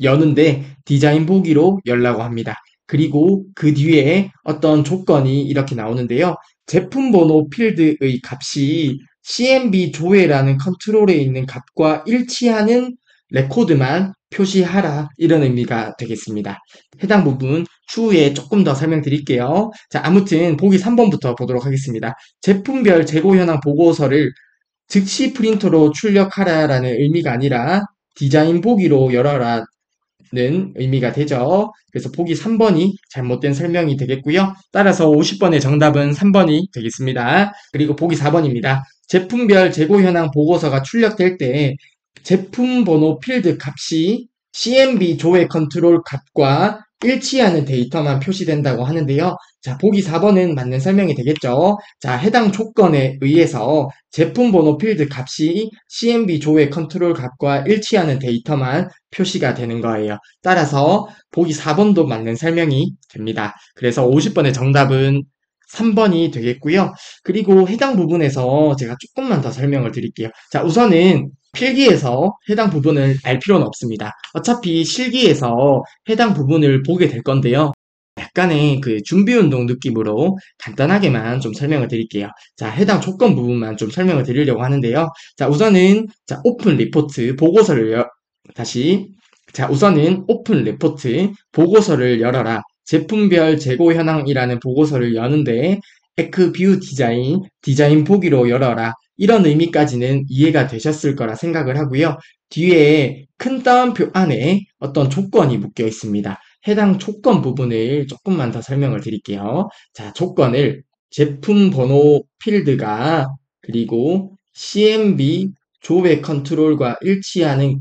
여는데 디자인 보기로 열라고 합니다. 그리고 그 뒤에 어떤 조건이 이렇게 나오는데요. 제품 번호 필드의 값이 cmb 조회라는 컨트롤에 있는 값과 일치하는 레코드만 표시하라 이런 의미가 되겠습니다. 해당 부분 추후에 조금 더 설명드릴게요. 자, 아무튼 보기 3번부터 보도록 하겠습니다. 제품별 재고 현황 보고서를 즉시 프린터로 출력하라라는 의미가 아니라 디자인 보기로 열어라 는 의미가 되죠. 그래서 보기 3번이 잘못된 설명이 되겠고요. 따라서 50번의 정답은 3번이 되겠습니다. 그리고 보기 4번입니다. 제품별 재고 현황 보고서가 출력될 때 제품 번호 필드 값이 cmb 조회 컨트롤 값과 일치하는 데이터만 표시된다고 하는데요. 자, 보기 4번은 맞는 설명이 되겠죠. 자, 해당 조건에 의해서 제품 번호 필드 값이 cmb 조회 컨트롤 값과 일치하는 데이터만 표시가 되는 거예요. 따라서 보기 4번도 맞는 설명이 됩니다. 그래서 50번의 정답은 3번이 되겠고요. 그리고 해당 부분에서 제가 조금만 더 설명을 드릴게요. 자, 우선은 필기에서 해당 부분을 알 필요는 없습니다. 어차피 실기에서 해당 부분을 보게 될 건데요. 약간의 그 준비 운동 느낌으로 간단하게만 좀 설명을 드릴게요. 자, 해당 조건 부분만 좀 설명을 드리려고 하는데요. 자, 우선은 자, 오픈 리포트 보고서를 다시 자, 우선은 오픈 리포트 보고서를 열어라. 제품별 재고 현황이라는 보고서를 여는데 에크 뷰 디자인 보기로 열어라. 이런 의미까지는 이해가 되셨을 거라 생각을 하고요. 뒤에 큰 따옴표 안에 어떤 조건이 묶여 있습니다. 해당 조건 부분을 조금만 더 설명을 드릴게요. 자, 조건을 제품 번호 필드가 그리고 CMB 조회 컨트롤과 일치하는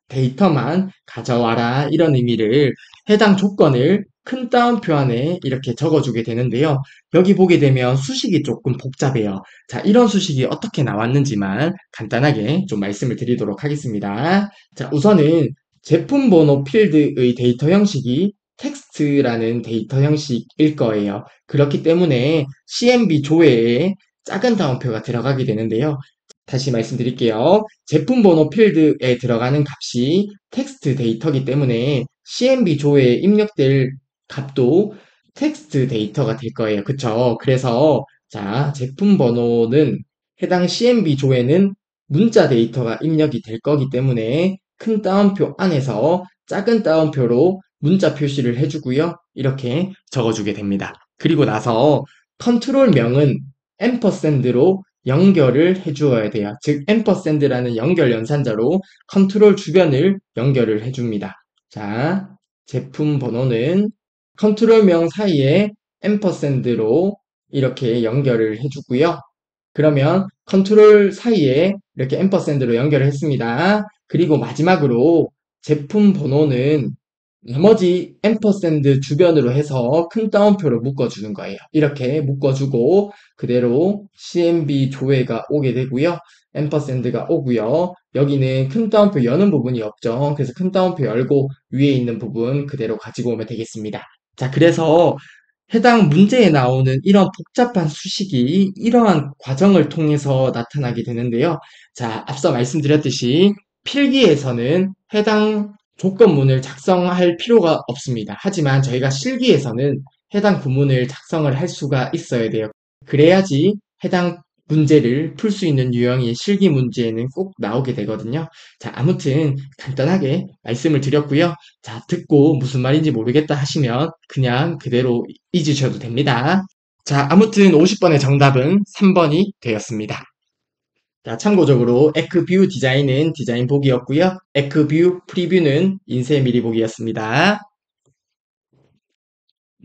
데이터만 가져와라. 이런 의미를 해당 조건을 큰 따옴표 안에 이렇게 적어주게 되는데요. 여기 보게 되면 수식이 조금 복잡해요. 자, 이런 수식이 어떻게 나왔는지만 간단하게 좀 말씀을 드리도록 하겠습니다. 자, 우선은 제품 번호 필드의 데이터 형식이 텍스트라는 데이터 형식일 거예요. 그렇기 때문에 CMB 조회에 작은 따옴표가 들어가게 되는데요. 다시 말씀드릴게요. 제품 번호 필드에 들어가는 값이 텍스트 데이터이기 때문에 CMB 조회에 입력될 값도 텍스트 데이터가 될 거예요. 그쵸? 그래서 자, 제품 번호는 해당 CMB 조회는 문자 데이터가 입력이 될 거기 때문에 큰 따옴표 안에서 작은 따옴표로 문자 표시를 해주고요. 이렇게 적어주게 됩니다. 그리고 나서 컨트롤명은 앰퍼샌드로 연결을 해주어야 돼요. 즉 앰퍼샌드라는 연결 연산자로 컨트롤 주변을 연결을 해줍니다. 자, 제품 번호는 컨트롤명 사이에 앰퍼샌드로 이렇게 연결을 해주고요. 그러면 컨트롤 사이에 이렇게 앰퍼샌드로 연결을 했습니다. 그리고 마지막으로 제품 번호는 나머지 앰퍼샌드 주변으로 해서 큰 따옴표로 묶어주는 거예요. 이렇게 묶어주고 그대로 CMB 조회가 오게 되고요. 앰퍼샌드가 오고요. 여기는 큰 따옴표 여는 부분이 없죠. 그래서 큰 따옴표 열고 위에 있는 부분 그대로 가지고 오면 되겠습니다. 자, 그래서 해당 문제에 나오는 이런 복잡한 수식이 이러한 과정을 통해서 나타나게 되는데요. 자, 앞서 말씀드렸듯이 필기에서는 해당 조건문을 작성할 필요가 없습니다. 하지만 저희가 실기에서는 해당 구문을 작성을 할 수가 있어야 돼요. 그래야지 해당 문제를 풀 수 있는 유형이 실기 문제에는 꼭 나오게 되거든요. 자, 아무튼 간단하게 말씀을 드렸고요. 자, 듣고 무슨 말인지 모르겠다 하시면 그냥 그대로 잊으셔도 됩니다. 자, 아무튼 50번의 정답은 3번이 되었습니다. 자, 참고적으로 에크뷰 디자인은 디자인 보기였고요. 에크뷰 프리뷰는 인쇄 미리 보기였습니다.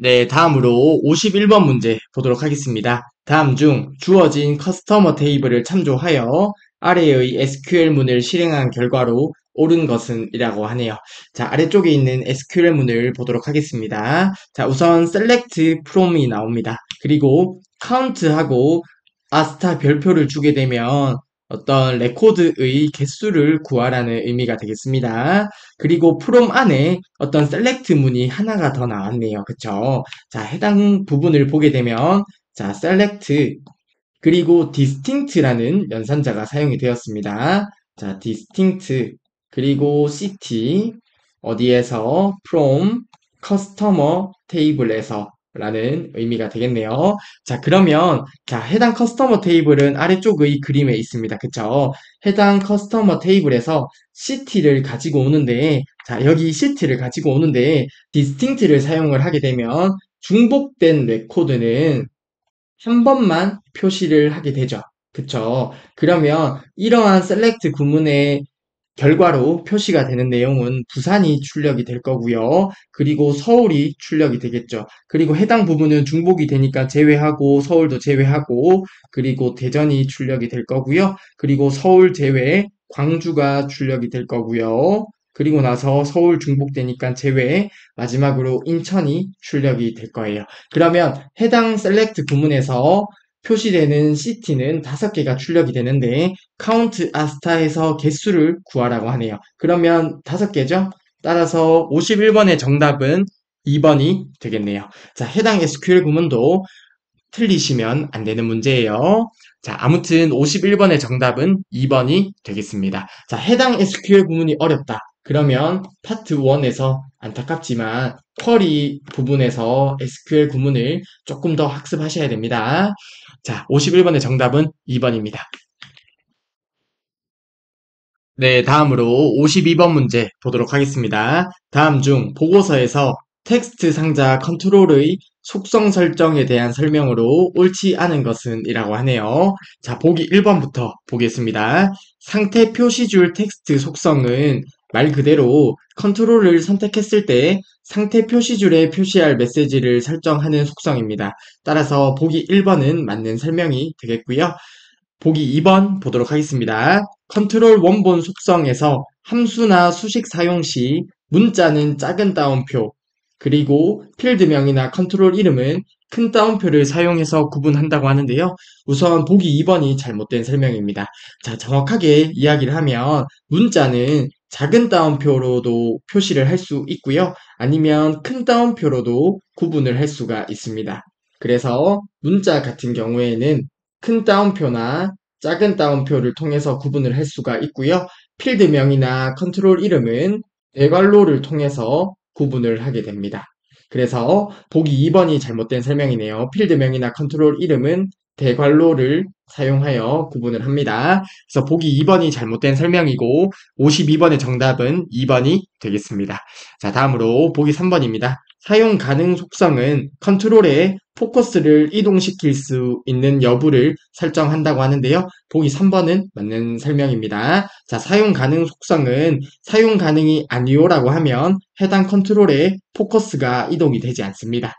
네, 다음으로 51번 문제 보도록 하겠습니다. 다음 중 주어진 커스터머 테이블을 참조하여 아래의 SQL문을 실행한 결과로 옳은 것은 이라고 하네요. 자, 아래쪽에 있는 SQL문을 보도록 하겠습니다. 자, 우선 select from이 나옵니다. 그리고 count하고 아스타 별표를 주게 되면 어떤 레코드의 개수를 구하라는 의미가 되겠습니다. 그리고 from 안에 어떤 select 문이 하나가 더 나왔네요. 그쵸? 자, 해당 부분을 보게 되면 자, select 그리고 distinct라는 연산자가 사용이 되었습니다. 자, distinct 그리고 city 어디에서 from customer table에서 라는 의미가 되겠네요. 자, 그러면 자, 해당 커스터머 테이블은 아래쪽의 그림에 있습니다. 그쵸? 해당 커스터머 테이블에서 city를 가지고 오는데 자, 여기 city를 가지고 오는데 distinct를 사용을 하게 되면 중복된 레코드는 한 번만 표시를 하게 되죠. 그쵸? 그러면 이러한 select 구문의 결과로 표시가 되는 내용은 부산이 출력이 될 거고요. 그리고 서울이 출력이 되겠죠. 그리고 해당 부분은 중복이 되니까 제외하고 서울도 제외하고 그리고 대전이 출력이 될 거고요. 그리고 서울 제외 광주가 출력이 될 거고요. 그리고 나서 서울 중복되니까 제외 마지막으로 인천이 출력이 될 거예요. 그러면 해당 셀렉트 구문에서 표시되는 city는 5개가 출력이 되는데 count 아스타에서 개수를 구하라고 하네요. 그러면 5개죠? 따라서 51번의 정답은 2번이 되겠네요. 자, 해당 SQL 구문도 틀리시면 안 되는 문제예요. 자, 아무튼 51번의 정답은 2번이 되겠습니다. 자, 해당 SQL 구문이 어렵다. 그러면 파트 1에서 안타깝지만 쿼리 부분에서 SQL 구문을 조금 더 학습하셔야 됩니다. 자, 51번의 정답은 2번입니다. 네, 다음으로 52번 문제 보도록 하겠습니다. 다음 중 보고서에서 텍스트 상자 컨트롤의 속성 설정에 대한 설명으로 옳지 않은 것은 이라고 하네요. 자, 보기 1번부터 보겠습니다. 상태 표시줄 텍스트 속성은 말 그대로 컨트롤을 선택했을 때 상태 표시줄에 표시할 메시지를 설정하는 속성입니다. 따라서 보기 1번은 맞는 설명이 되겠고요. 보기 2번 보도록 하겠습니다. 컨트롤 원본 속성에서 함수나 수식 사용 시 문자는 작은 따옴표, 그리고 필드명이나 컨트롤 이름은 큰 따옴표를 사용해서 구분한다고 하는데요. 우선 보기 2번이 잘못된 설명입니다. 자, 정확하게 이야기를 하면 문자는 작은 따옴표로도 표시를 할 수 있고요. 아니면 큰 따옴표로도 구분을 할 수가 있습니다. 그래서 문자 같은 경우에는 큰 따옴표나 작은 따옴표를 통해서 구분을 할 수가 있고요. 필드명이나 컨트롤 이름은 대괄호를 통해서 구분을 하게 됩니다. 그래서 보기 2번이 잘못된 설명이네요. 필드명이나 컨트롤 이름은 대괄호를 사용하여 구분을 합니다. 그래서 보기 2번이 잘못된 설명이고 52번의 정답은 2번이 되겠습니다. 자, 다음으로 보기 3번입니다. 사용 가능 속성은 컨트롤에 포커스를 이동시킬 수 있는 여부를 설정한다고 하는데요. 보기 3번은 맞는 설명입니다. 자, 사용 가능 속성은 사용 가능이 아니오라고 하면 해당 컨트롤에 포커스가 이동이 되지 않습니다.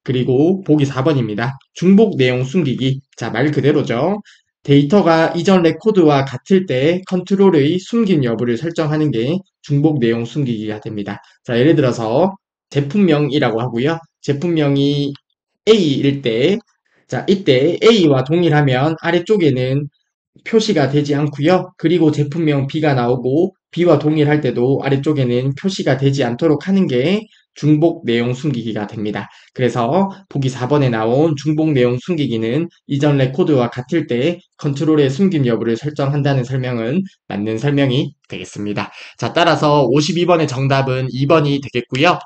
그리고 보기 4번입니다. 중복 내용 숨기기. 자, 말 그대로죠. 데이터가 이전 레코드와 같을 때 컨트롤의 숨긴 여부를 설정하는 게 중복 내용 숨기기가 됩니다. 자, 예를 들어서 제품명이라고 하고요. 제품명이 A일 때, 자, 이때 A와 동일하면 아래쪽에는 표시가 되지 않고요. 그리고 제품명 B가 나오고 B와 동일할 때도 아래쪽에는 표시가 되지 않도록 하는 게 중복 내용 숨기기가 됩니다. 그래서 보기 4번에 나온 중복 내용 숨기기는 이전 레코드와 같을 때 컨트롤의 숨김 여부를 설정한다는 설명은 맞는 설명이 되겠습니다. 자, 따라서 52번의 정답은 2번이 되겠고요.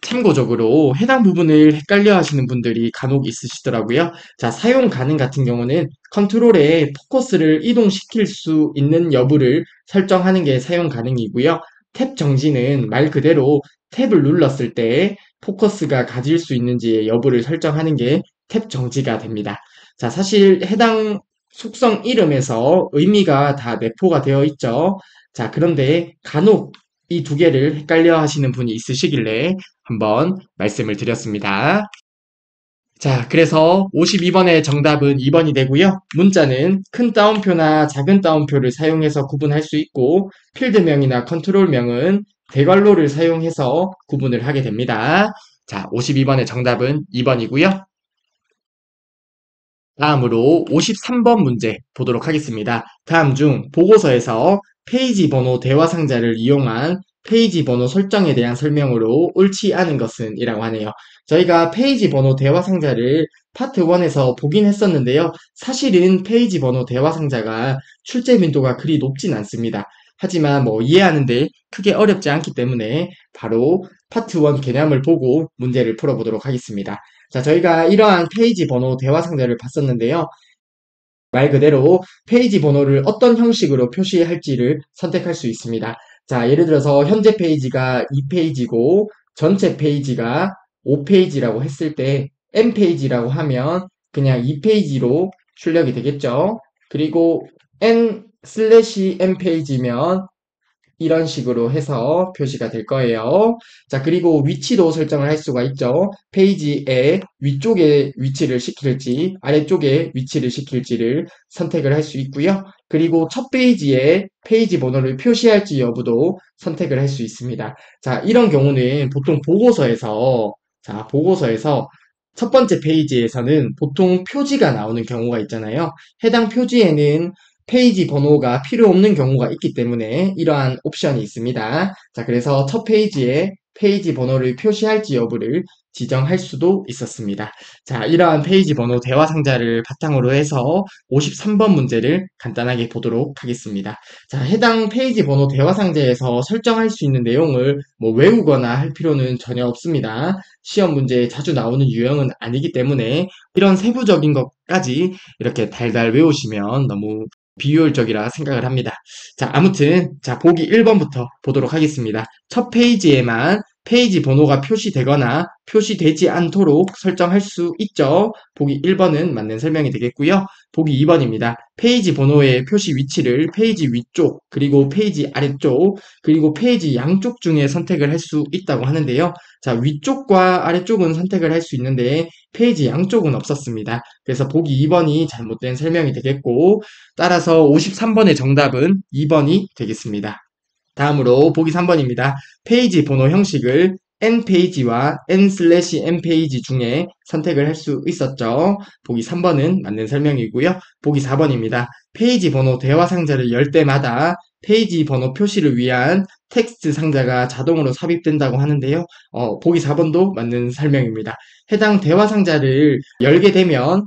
참고적으로 해당 부분을 헷갈려 하시는 분들이 간혹 있으시더라고요. 자, 사용 가능 같은 경우는 컨트롤에 포커스를 이동시킬 수 있는 여부를 설정하는 게 사용 가능이고요. 탭 정지는 말 그대로 탭을 눌렀을 때 포커스가 가질 수 있는지의 여부를 설정하는 게 탭 정지가 됩니다. 자, 사실 해당 속성 이름에서 의미가 다 내포가 되어 있죠. 자, 그런데 간혹 이 두 개를 헷갈려 하시는 분이 있으시길래 한번 말씀을 드렸습니다. 자, 그래서 52번의 정답은 2번이 되고요. 문자는 큰 따옴표나 작은 따옴표를 사용해서 구분할 수 있고 필드명이나 컨트롤명은 대괄호를 사용해서 구분을 하게 됩니다. 자, 52번의 정답은 2번이고요. 다음으로 53번 문제 보도록 하겠습니다. 다음 중 보고서에서 페이지 번호 대화 상자를 이용한 페이지 번호 설정에 대한 설명으로 옳지 않은 것은 이라고 하네요. 저희가 페이지 번호 대화 상자를 파트 1에서 보긴 했었는데요. 사실은 페이지 번호 대화 상자가 출제 빈도가 그리 높진 않습니다. 하지만 뭐 이해하는데 크게 어렵지 않기 때문에 바로 파트 1 개념을 보고 문제를 풀어보도록 하겠습니다. 자, 저희가 이러한 페이지 번호 대화 상자를 봤었는데요. 말 그대로 페이지 번호를 어떤 형식으로 표시할지를 선택할 수 있습니다. 자, 예를 들어서 현재 페이지가 2페이지고 전체 페이지가 5페이지라고 했을 때 N페이지라고 하면 그냥 2페이지로 출력이 되겠죠. 그리고 N/N페이지면 이런 식으로 해서 표시가 될 거예요. 자, 그리고 위치도 설정을 할 수가 있죠. 페이지의 위쪽에 위치를 시킬지, 아래쪽에 위치를 시킬지를 선택을 할 수 있고요. 그리고 첫 페이지에 페이지 번호를 표시할지 여부도 선택을 할 수 있습니다. 자, 이런 경우는 보통 보고서에서 첫 번째 페이지에서는 보통 표지가 나오는 경우가 있잖아요. 해당 표지에는 페이지 번호가 필요 없는 경우가 있기 때문에 이러한 옵션이 있습니다. 자, 그래서 첫 페이지에 페이지 번호를 표시할지 여부를 지정할 수도 있었습니다. 자, 이러한 페이지 번호 대화 상자를 바탕으로 해서 53번 문제를 간단하게 보도록 하겠습니다. 자, 해당 페이지 번호 대화 상자에서 설정할 수 있는 내용을 뭐 외우거나 할 필요는 전혀 없습니다. 시험 문제에 자주 나오는 유형은 아니기 때문에 이런 세부적인 것까지 이렇게 달달 외우시면 너무 비효율적이라 생각을 합니다. 자, 아무튼 자, 보기 1번부터 보도록 하겠습니다. 첫 페이지에만 페이지 번호가 표시되거나 표시되지 않도록 설정할 수 있죠. 보기 1번은 맞는 설명이 되겠고요. 보기 2번입니다. 페이지 번호의 표시 위치를 페이지 위쪽, 그리고 페이지 아래쪽, 그리고 페이지 양쪽 중에 선택을 할 수 있다고 하는데요. 자, 위쪽과 아래쪽은 선택을 할 수 있는데 페이지 양쪽은 없었습니다. 그래서 보기 2번이 잘못된 설명이 되겠고, 따라서 53번의 정답은 2번이 되겠습니다. 다음으로 보기 3번입니다. 페이지 번호 형식을 N페이지와 N/N페이지 중에 선택을 할 수 있었죠. 보기 3번은 맞는 설명이고요. 보기 4번입니다. 페이지 번호 대화 상자를 열 때마다 페이지 번호 표시를 위한 텍스트 상자가 자동으로 삽입된다고 하는데요. 보기 4번도 맞는 설명입니다. 해당 대화 상자를 열게 되면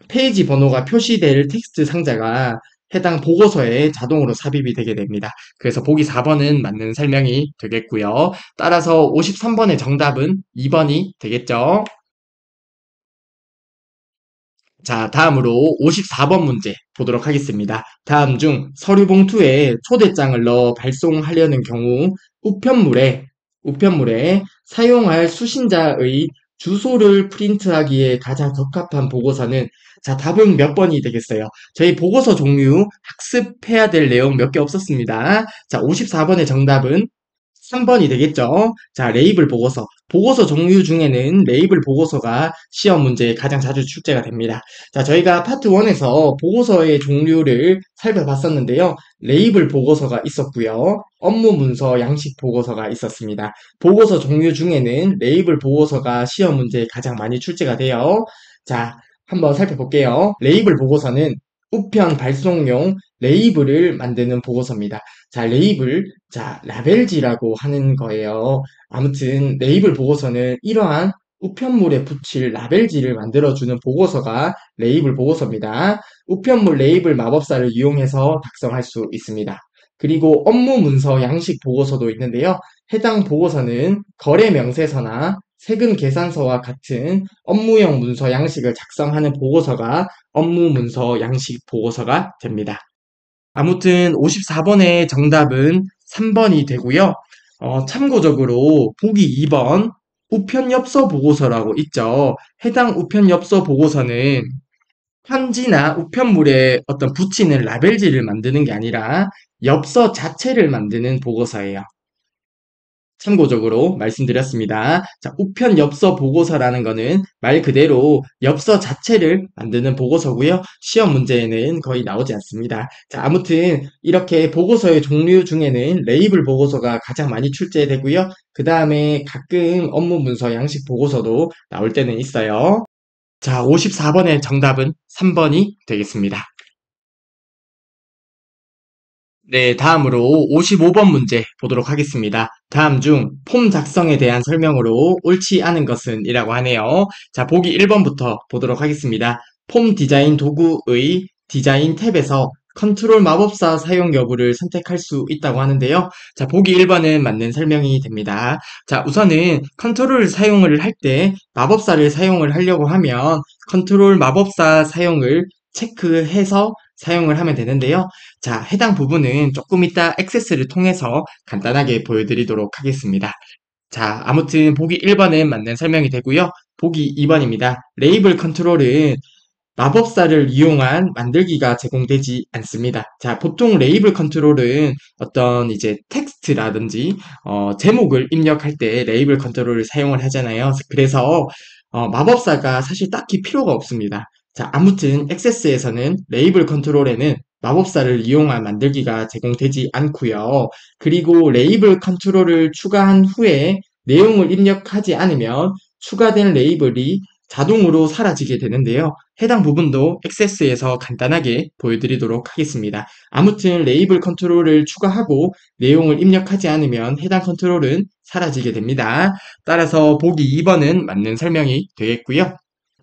페이지 번호가 표시될 텍스트 상자가 해당 보고서에 자동으로 삽입이 되게 됩니다. 그래서 보기 4번은 맞는 설명이 되겠고요. 따라서 53번의 정답은 2번이 되겠죠. 자, 다음으로 54번 문제 보도록 하겠습니다. 다음 중 서류 봉투에 초대장을 넣어 발송하려는 경우 우편물에 사용할 수신자의 주소를 프린트하기에 가장 적합한 보고서는, 자, 답은 몇 번이 되겠어요? 저희 보고서 종류 학습해야 될 내용 몇 개 없었습니다. 자, 54번의 정답은 3번이 되겠죠. 자, 레이블 보고서. 보고서 종류 중에는 레이블 보고서가 시험 문제에 가장 자주 출제가 됩니다. 자, 저희가 파트 1에서 보고서의 종류를 살펴봤었는데요. 레이블 보고서가 있었고요. 업무 문서 양식 보고서가 있었습니다. 보고서 종류 중에는 레이블 보고서가 시험 문제에 가장 많이 출제가 돼요. 자, 한번 살펴볼게요. 레이블 보고서는 우편 발송용 레이블을 만드는 보고서입니다. 자, 레이블, 자, 라벨지라고 하는 거예요. 아무튼 레이블 보고서는 이러한 우편물에 붙일 라벨지를 만들어주는 보고서가 레이블 보고서입니다. 우편물 레이블 마법사를 이용해서 작성할 수 있습니다. 그리고 업무 문서 양식 보고서도 있는데요. 해당 보고서는 거래 명세서나 세금 계산서와 같은 업무용 문서 양식을 작성하는 보고서가 업무 문서 양식 보고서가 됩니다. 아무튼 54번의 정답은 3번이 되고요. 참고적으로 보기 2번 우편엽서 보고서라고 있죠. 해당 우편엽서 보고서는 편지나 우편물에 어떤 붙이는 라벨지를 만드는 게 아니라 엽서 자체를 만드는 보고서예요. 참고적으로 말씀드렸습니다. 자, 우편 엽서 보고서라는 거는 말 그대로 엽서 자체를 만드는 보고서고요. 시험 문제에는 거의 나오지 않습니다. 자, 아무튼 이렇게 보고서의 종류 중에는 레이블 보고서가 가장 많이 출제되고요. 그 다음에 가끔 업무 문서 양식 보고서도 나올 때는 있어요. 자, 54번의 정답은 3번이 되겠습니다. 네, 다음으로 55번 문제 보도록 하겠습니다. 다음 중 폼 작성에 대한 설명으로 옳지 않은 것은 이라고 하네요. 자, 보기 1번부터 보도록 하겠습니다. 폼 디자인 도구의 디자인 탭에서 컨트롤 마법사 사용 여부를 선택할 수 있다고 하는데요. 자, 보기 1번은 맞는 설명이 됩니다. 자, 우선은 컨트롤 사용을 할 때 마법사를 사용을 하려고 하면 컨트롤 마법사 사용을 체크해서 사용을 하면 되는데요. 자, 해당 부분은 조금 이따 액세스를 통해서 간단하게 보여드리도록 하겠습니다. 자, 아무튼 보기 1번은 맞는 설명이 되고요. 보기 2번입니다. 레이블 컨트롤은 마법사를 이용한 만들기가 제공되지 않습니다. 자, 보통 레이블 컨트롤은 어떤 이제 텍스트라든지 제목을 입력할 때 레이블 컨트롤을 사용을 하잖아요. 그래서 마법사가 사실 딱히 필요가 없습니다. 자, 아무튼 액세스에서는 레이블 컨트롤에는 마법사를 이용한 만들기가 제공되지 않고요. 그리고 레이블 컨트롤을 추가한 후에 내용을 입력하지 않으면 추가된 레이블이 자동으로 사라지게 되는데요. 해당 부분도 액세스에서 간단하게 보여드리도록 하겠습니다. 아무튼 레이블 컨트롤을 추가하고 내용을 입력하지 않으면 해당 컨트롤은 사라지게 됩니다. 따라서 보기 2번은 맞는 설명이 되겠고요.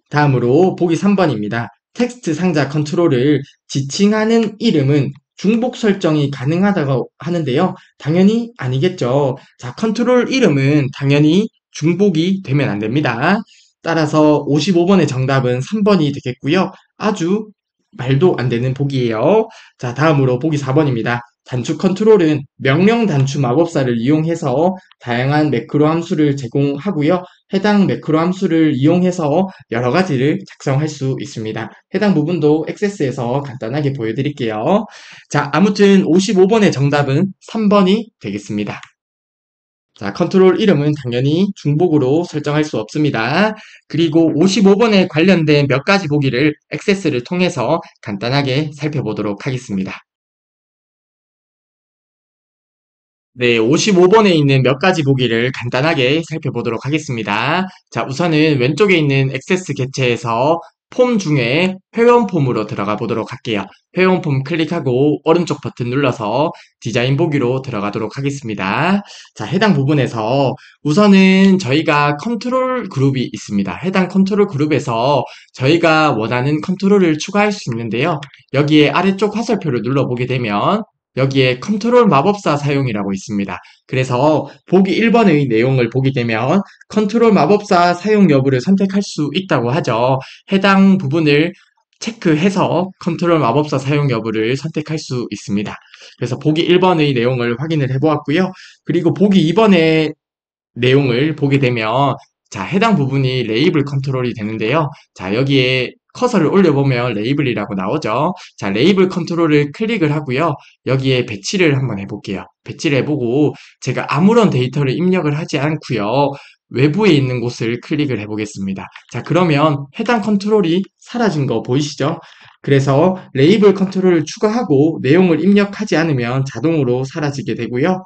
다음으로 보기 3번입니다. 텍스트 상자 컨트롤을 지칭하는 이름은 중복 설정이 가능하다고 하는데요. 당연히 아니겠죠. 자, 컨트롤 이름은 당연히 중복이 되면 안 됩니다. 따라서 55번의 정답은 3번이 되겠고요. 아주 말도 안 되는 보기예요. 자, 다음으로 보기 4번입니다. 단축 컨트롤은 명령 단축 마법사를 이용해서 다양한 매크로 함수를 제공하고요. 해당 매크로 함수를 이용해서 여러 가지를 작성할 수 있습니다. 해당 부분도 액세스에서 간단하게 보여드릴게요. 자, 아무튼 55번의 정답은 3번이 되겠습니다. 자, 컨트롤 이름은 당연히 중복으로 설정할 수 없습니다. 그리고 55번에 관련된 몇 가지 보기를 액세스를 통해서 간단하게 살펴보도록 하겠습니다. 네, 55번에 있는 몇 가지 보기를 간단하게 살펴보도록 하겠습니다. 자, 우선은 왼쪽에 있는 액세스 객체에서 폼 중에 회원 폼으로 들어가 보도록 할게요. 회원 폼 클릭하고 오른쪽 버튼 눌러서 디자인 보기로 들어가도록 하겠습니다. 자, 해당 부분에서 우선은 저희가 컨트롤 그룹이 있습니다. 해당 컨트롤 그룹에서 저희가 원하는 컨트롤을 추가할 수 있는데요. 여기에 아래쪽 화살표를 눌러보게 되면 여기에 컨트롤 마법사 사용이라고 있습니다. 그래서 보기 1번의 내용을 보게 되면 컨트롤 마법사 사용 여부를 선택할 수 있다고 하죠. 해당 부분을 체크해서 컨트롤 마법사 사용 여부를 선택할 수 있습니다. 그래서 보기 1번의 내용을 확인을 해보았고요. 그리고 보기 2번의 내용을 보게 되면 자, 해당 부분이 레이블 컨트롤이 되는데요. 자, 여기에 커서를 올려보면 레이블이라고 나오죠. 자, 레이블 컨트롤을 클릭을 하고요. 여기에 배치를 한번 해볼게요. 배치를 해보고 제가 아무런 데이터를 입력을 하지 않고요. 외부에 있는 곳을 클릭을 해보겠습니다. 자, 그러면 해당 컨트롤이 사라진 거 보이시죠? 그래서 레이블 컨트롤을 추가하고 내용을 입력하지 않으면 자동으로 사라지게 되고요.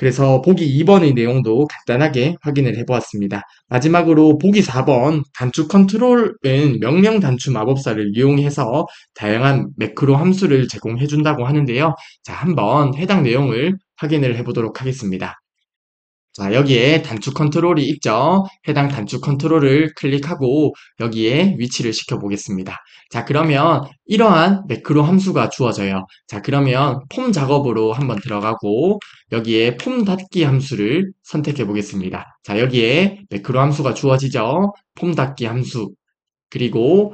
그래서 보기 2번의 내용도 간단하게 확인을 해보았습니다. 마지막으로 보기 4번 단축 컨트롤은 명령 단축 마법사를 이용해서 다양한 매크로 함수를 제공해 준다고 하는데요. 자, 한번 해당 내용을 확인을 해보도록 하겠습니다. 자, 여기에 단축 컨트롤이 있죠. 해당 단축 컨트롤을 클릭하고 여기에 위치를 시켜 보겠습니다. 자, 그러면 이러한 매크로 함수가 주어져요. 자, 그러면 폼 작업으로 한번 들어가고 여기에 폼 닫기 함수를 선택해 보겠습니다. 자, 여기에 매크로 함수가 주어지죠. 폼 닫기 함수. 그리고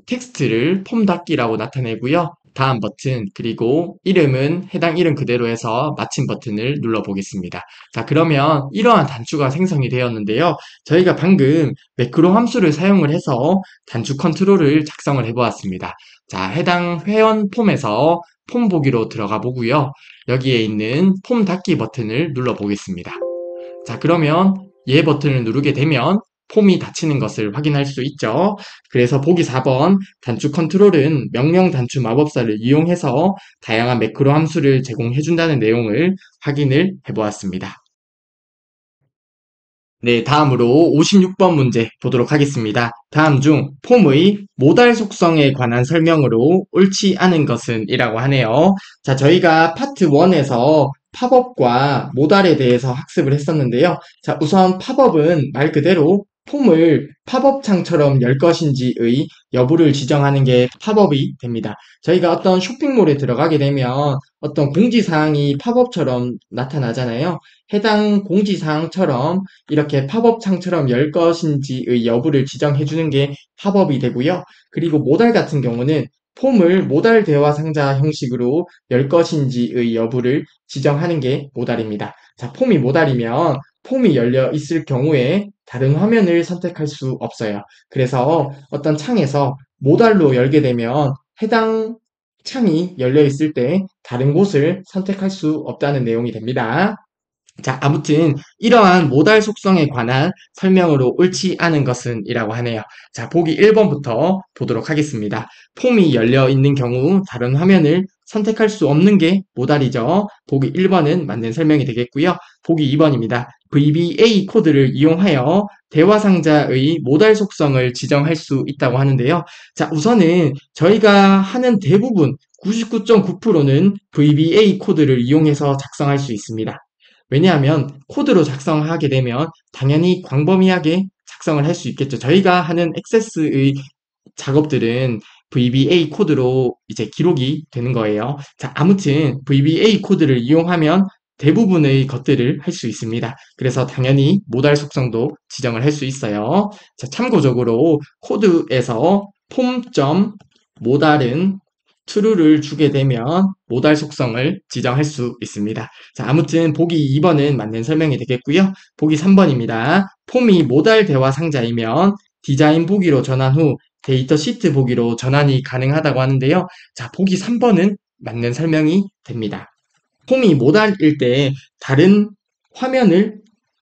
텍스트를 폼 닫기라고 나타내고요. 다음 버튼, 그리고 이름은 해당 이름 그대로 해서 마침 버튼을 눌러 보겠습니다. 자, 그러면 이러한 단추가 생성이 되었는데요. 저희가 방금 매크로 함수를 사용을 해서 단추 컨트롤을 작성을 해 보았습니다. 자, 해당 회원 폼에서 폼 보기로 들어가 보고요. 여기에 있는 폼 닫기 버튼을 눌러 보겠습니다. 자, 그러면 얘 버튼을 누르게 되면 폼이 닫히는 것을 확인할 수 있죠. 그래서 보기 4번 단축 컨트롤은 명령 단축 마법사를 이용해서 다양한 매크로 함수를 제공해 준다는 내용을 확인을 해 보았습니다. 네, 다음으로 56번 문제 보도록 하겠습니다. 다음 중 폼의 모달 속성에 관한 설명으로 옳지 않은 것은 이라고 하네요. 자, 저희가 파트 1에서 팝업과 모달에 대해서 학습을 했었는데요. 자, 우선 팝업은 말 그대로 폼을 팝업 창처럼 열 것인지의 여부를 지정하는 게 팝업이 됩니다. 저희가 어떤 쇼핑몰에 들어가게 되면 어떤 공지사항이 팝업처럼 나타나잖아요. 해당 공지사항처럼 이렇게 팝업 창처럼 열 것인지의 여부를 지정해 주는 게 팝업이 되고요. 그리고 모달 같은 경우는 폼을 모달 대화 상자 형식으로 열 것인지의 여부를 지정하는 게 모달입니다. 자, 폼이 모달이면 폼이 열려 있을 경우에 다른 화면을 선택할 수 없어요. 그래서 어떤 창에서 모달로 열게 되면 해당 창이 열려 있을 때 다른 곳을 선택할 수 없다는 내용이 됩니다. 자, 아무튼 이러한 모달 속성에 관한 설명으로 옳지 않은 것은 이라고 하네요. 자, 보기 1번부터 보도록 하겠습니다. 폼이 열려 있는 경우 다른 화면을 선택할 수 없는 게 모달이죠. 보기 1번은 맞는 설명이 되겠고요. 보기 2번입니다. VBA 코드를 이용하여 대화 상자의 모달 속성을 지정할 수 있다고 하는데요. 자, 우선은 저희가 하는 대부분 99.9%는 VBA 코드를 이용해서 작성할 수 있습니다. 왜냐하면 코드로 작성하게 되면 당연히 광범위하게 작성을 할 수 있겠죠. 저희가 하는 액세스의 작업들은 VBA 코드로 이제 기록이 되는 거예요. 자, 아무튼 VBA 코드를 이용하면 대부분의 것들을 할 수 있습니다. 그래서 당연히 모달 속성도 지정을 할 수 있어요. 자, 참고적으로 코드에서 폼.모달은 true를 주게 되면 모달 속성을 지정할 수 있습니다. 자, 아무튼 보기 2번은 맞는 설명이 되겠고요. 보기 3번입니다. 폼이 모달 대화 상자이면 디자인 보기로 전환 후 데이터 시트 보기로 전환이 가능하다고 하는데요. 자, 보기 3번은 맞는 설명이 됩니다. 폼이 모달일 때 다른 화면을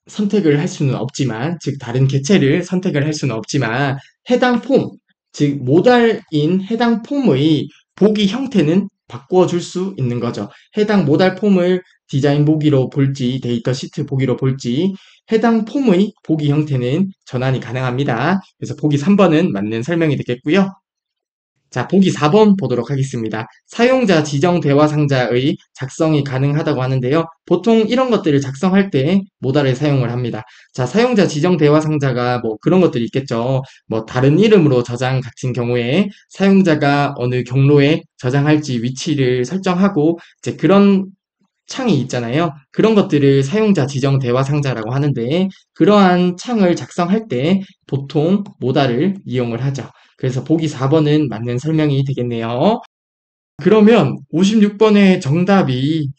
선택을 할 수는 없지만, 즉 다른 개체를 선택을 할 수는 없지만 해당 폼, 즉 모달인 해당 폼의 보기 형태는 바꾸어 줄 수 있는 거죠. 해당 모달 폼을 디자인 보기로 볼지 데이터 시트 보기로 볼지 해당 폼의 보기 형태는 전환이 가능합니다. 그래서 보기 3번은 맞는 설명이 되겠고요. 자, 보기 4번 보도록 하겠습니다. 사용자 지정 대화 상자의 작성이 가능하다고 하는데요. 보통 이런 것들을 작성할 때 모달을 사용을 합니다. 자, 사용자 지정 대화 상자가 뭐 그런 것들이 있겠죠. 뭐 다른 이름으로 저장 같은 경우에 사용자가 어느 경로에 저장할지 위치를 설정하고 이제 그런 창이 있잖아요. 그런 것들을 사용자 지정 대화 상자라고 하는데 그러한 창을 작성할 때 보통 모달을 이용을 하죠. 그래서 보기 4번은 맞는 설명이 되겠네요. 그러면 56번의 정답이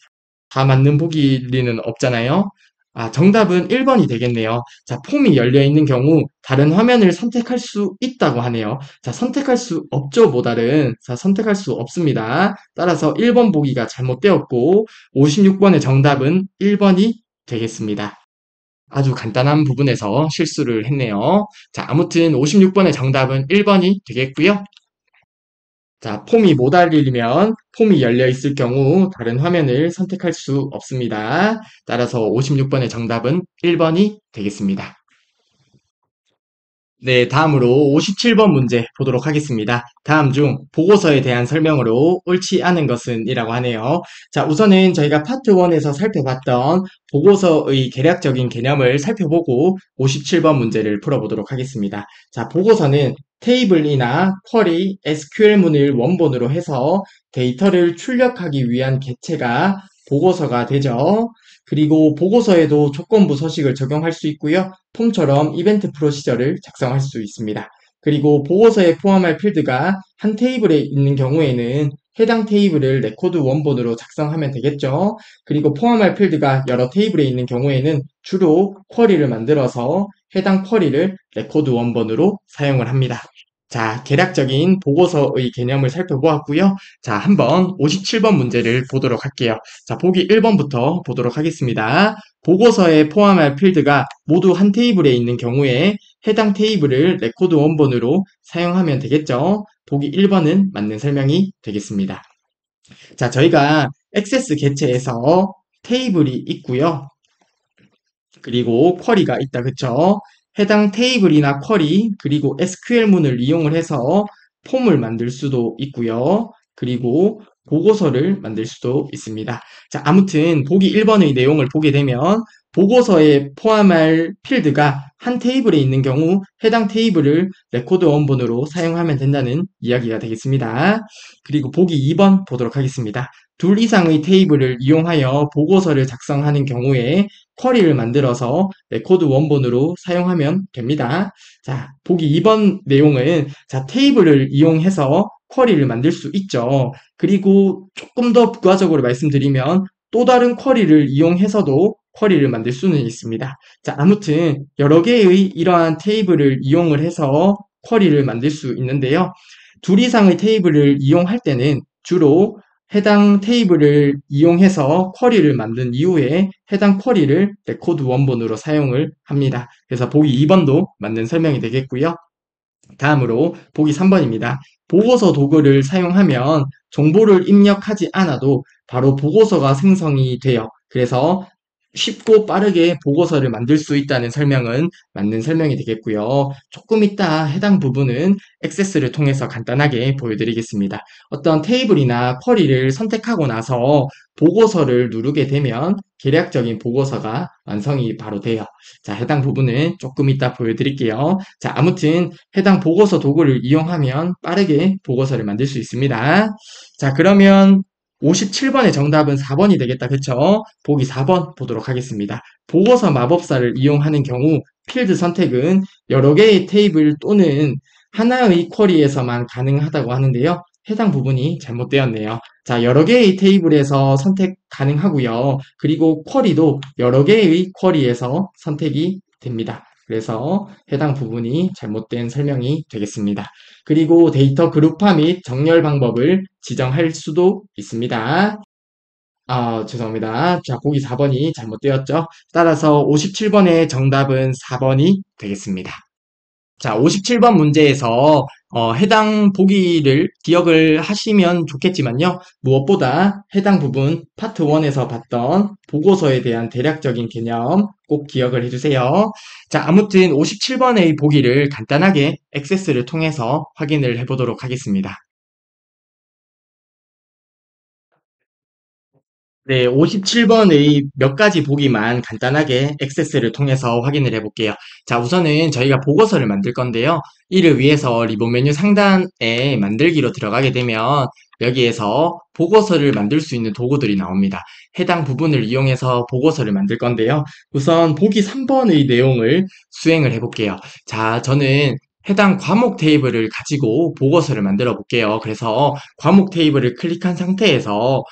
다 맞는 보기리는 없잖아요. 아, 정답은 1번이 되겠네요. 자, 폼이 열려 있는 경우 다른 화면을 선택할 수 있다고 하네요. 자, 선택할 수 없죠, 모달은. 자, 선택할 수 없습니다. 따라서 1번 보기가 잘못되었고 56번의 정답은 1번이 되겠습니다. 아주 간단한 부분에서 실수를 했네요. 자, 아무튼 56번의 정답은 1번이 되겠고요. 자, 폼이 모달이면 폼이 열려 있을 경우 다른 화면을 선택할 수 없습니다. 따라서 56번의 정답은 1번이 되겠습니다. 네, 다음으로 57번 문제 보도록 하겠습니다. 다음 중 보고서에 대한 설명으로 옳지 않은 것은 이라고 하네요. 자, 우선은 저희가 파트 1에서 살펴봤던 보고서의 개략적인 개념을 살펴보고 57번 문제를 풀어보도록 하겠습니다. 자, 보고서는 테이블이나 쿼리, SQL문을 원본으로 해서 데이터를 출력하기 위한 개체가 보고서가 되죠. 그리고 보고서에도 조건부 서식을 적용할 수 있고요. 폼처럼 이벤트 프로시저를 작성할 수 있습니다. 그리고 보고서에 포함할 필드가 한 테이블에 있는 경우에는 해당 테이블을 레코드 원본으로 작성하면 되겠죠. 그리고 포함할 필드가 여러 테이블에 있는 경우에는 주로 쿼리를 만들어서 해당 쿼리를 레코드 원본으로 사용을 합니다. 자, 개략적인 보고서의 개념을 살펴보았고요. 자, 한번 57번 문제를 보도록 할게요. 자, 보기 1번부터 보도록 하겠습니다. 보고서에 포함할 필드가 모두 한 테이블에 있는 경우에 해당 테이블을 레코드 원본으로 사용하면 되겠죠. 보기 1번은 맞는 설명이 되겠습니다. 자, 저희가 액세스 개체에서 테이블이 있고요. 그리고 쿼리가 있다, 그쵸? 해당 테이블이나 쿼리, 그리고 SQL문을 이용을 해서 폼을 만들 수도 있고요. 그리고 보고서를 만들 수도 있습니다. 자, 아무튼 보기 1번의 내용을 보게 되면 보고서에 포함할 필드가 한 테이블에 있는 경우 해당 테이블을 레코드 원본으로 사용하면 된다는 이야기가 되겠습니다. 그리고 보기 2번 보도록 하겠습니다. 둘 이상의 테이블을 이용하여 보고서를 작성하는 경우에 쿼리를 만들어서 레코드 원본으로 사용하면 됩니다. 자, 보기 2번 내용은 자, 테이블을 이용해서 쿼리를 만들 수 있죠. 그리고 조금 더 부가적으로 말씀드리면 또 다른 쿼리를 이용해서도 쿼리를 만들 수는 있습니다. 자, 아무튼 여러 개의 이러한 테이블을 이용을 해서 쿼리를 만들 수 있는데요. 둘 이상의 테이블을 이용할 때는 주로 해당 테이블을 이용해서 쿼리를 만든 이후에 해당 쿼리를 레코드 원본으로 사용을 합니다. 그래서 보기 2번도 맞는 설명이 되겠고요. 다음으로 보기 3번입니다. 보고서 도구를 사용하면 정보를 입력하지 않아도 바로 보고서가 생성이 돼요. 그래서 쉽고 빠르게 보고서를 만들 수 있다는 설명은 맞는 설명이 되겠고요. 조금 이따 해당 부분은 액세스를 통해서 간단하게 보여드리겠습니다. 어떤 테이블이나 쿼리를 선택하고 나서 보고서를 누르게 되면 계략적인 보고서가 완성이 바로 돼요. 자, 해당 부분은 조금 이따 보여드릴게요. 자, 아무튼 해당 보고서 도구를 이용하면 빠르게 보고서를 만들 수 있습니다. 자, 그러면 57번의 정답은 4번이 되겠다. 그쵸? 보기 4번 보도록 하겠습니다. 보고서 마법사를 이용하는 경우 필드 선택은 여러 개의 테이블 또는 하나의 쿼리에서만 가능하다고 하는데요. 해당 부분이 잘못되었네요. 자, 여러 개의 테이블에서 선택 가능하고요. 그리고 쿼리도 여러 개의 쿼리에서 선택이 됩니다. 그래서 해당 부분이 잘못된 설명이 되겠습니다. 그리고 데이터 그룹화 및 정렬 방법을 지정할 수도 있습니다. 죄송합니다. 자, 보기 4번이 잘못되었죠. 따라서 57번의 정답은 4번이 되겠습니다. 자, 57번 문제에서 해당 보기를 기억을 하시면 좋겠지만요. 무엇보다 해당 부분 파트 1에서 봤던 보고서에 대한 대략적인 개념 꼭 기억을 해주세요. 자, 아무튼 57번의 보기를 간단하게 액세스를 통해서 확인을 해보도록 하겠습니다. 네, 57번의 몇 가지 보기만 간단하게 액세스를 통해서 확인을 해볼게요. 자, 우선은 저희가 보고서를 만들 건데요. 이를 위해서 리본 메뉴 상단에 만들기로 들어가게 되면 여기에서 보고서를 만들 수 있는 도구들이 나옵니다. 해당 부분을 이용해서 보고서를 만들 건데요. 우선 보기 3번의 내용을 수행을 해볼게요. 자, 저는 해당 과목 테이블을 가지고 보고서를 만들어 볼게요. 그래서 과목 테이블을 클릭한 상태에서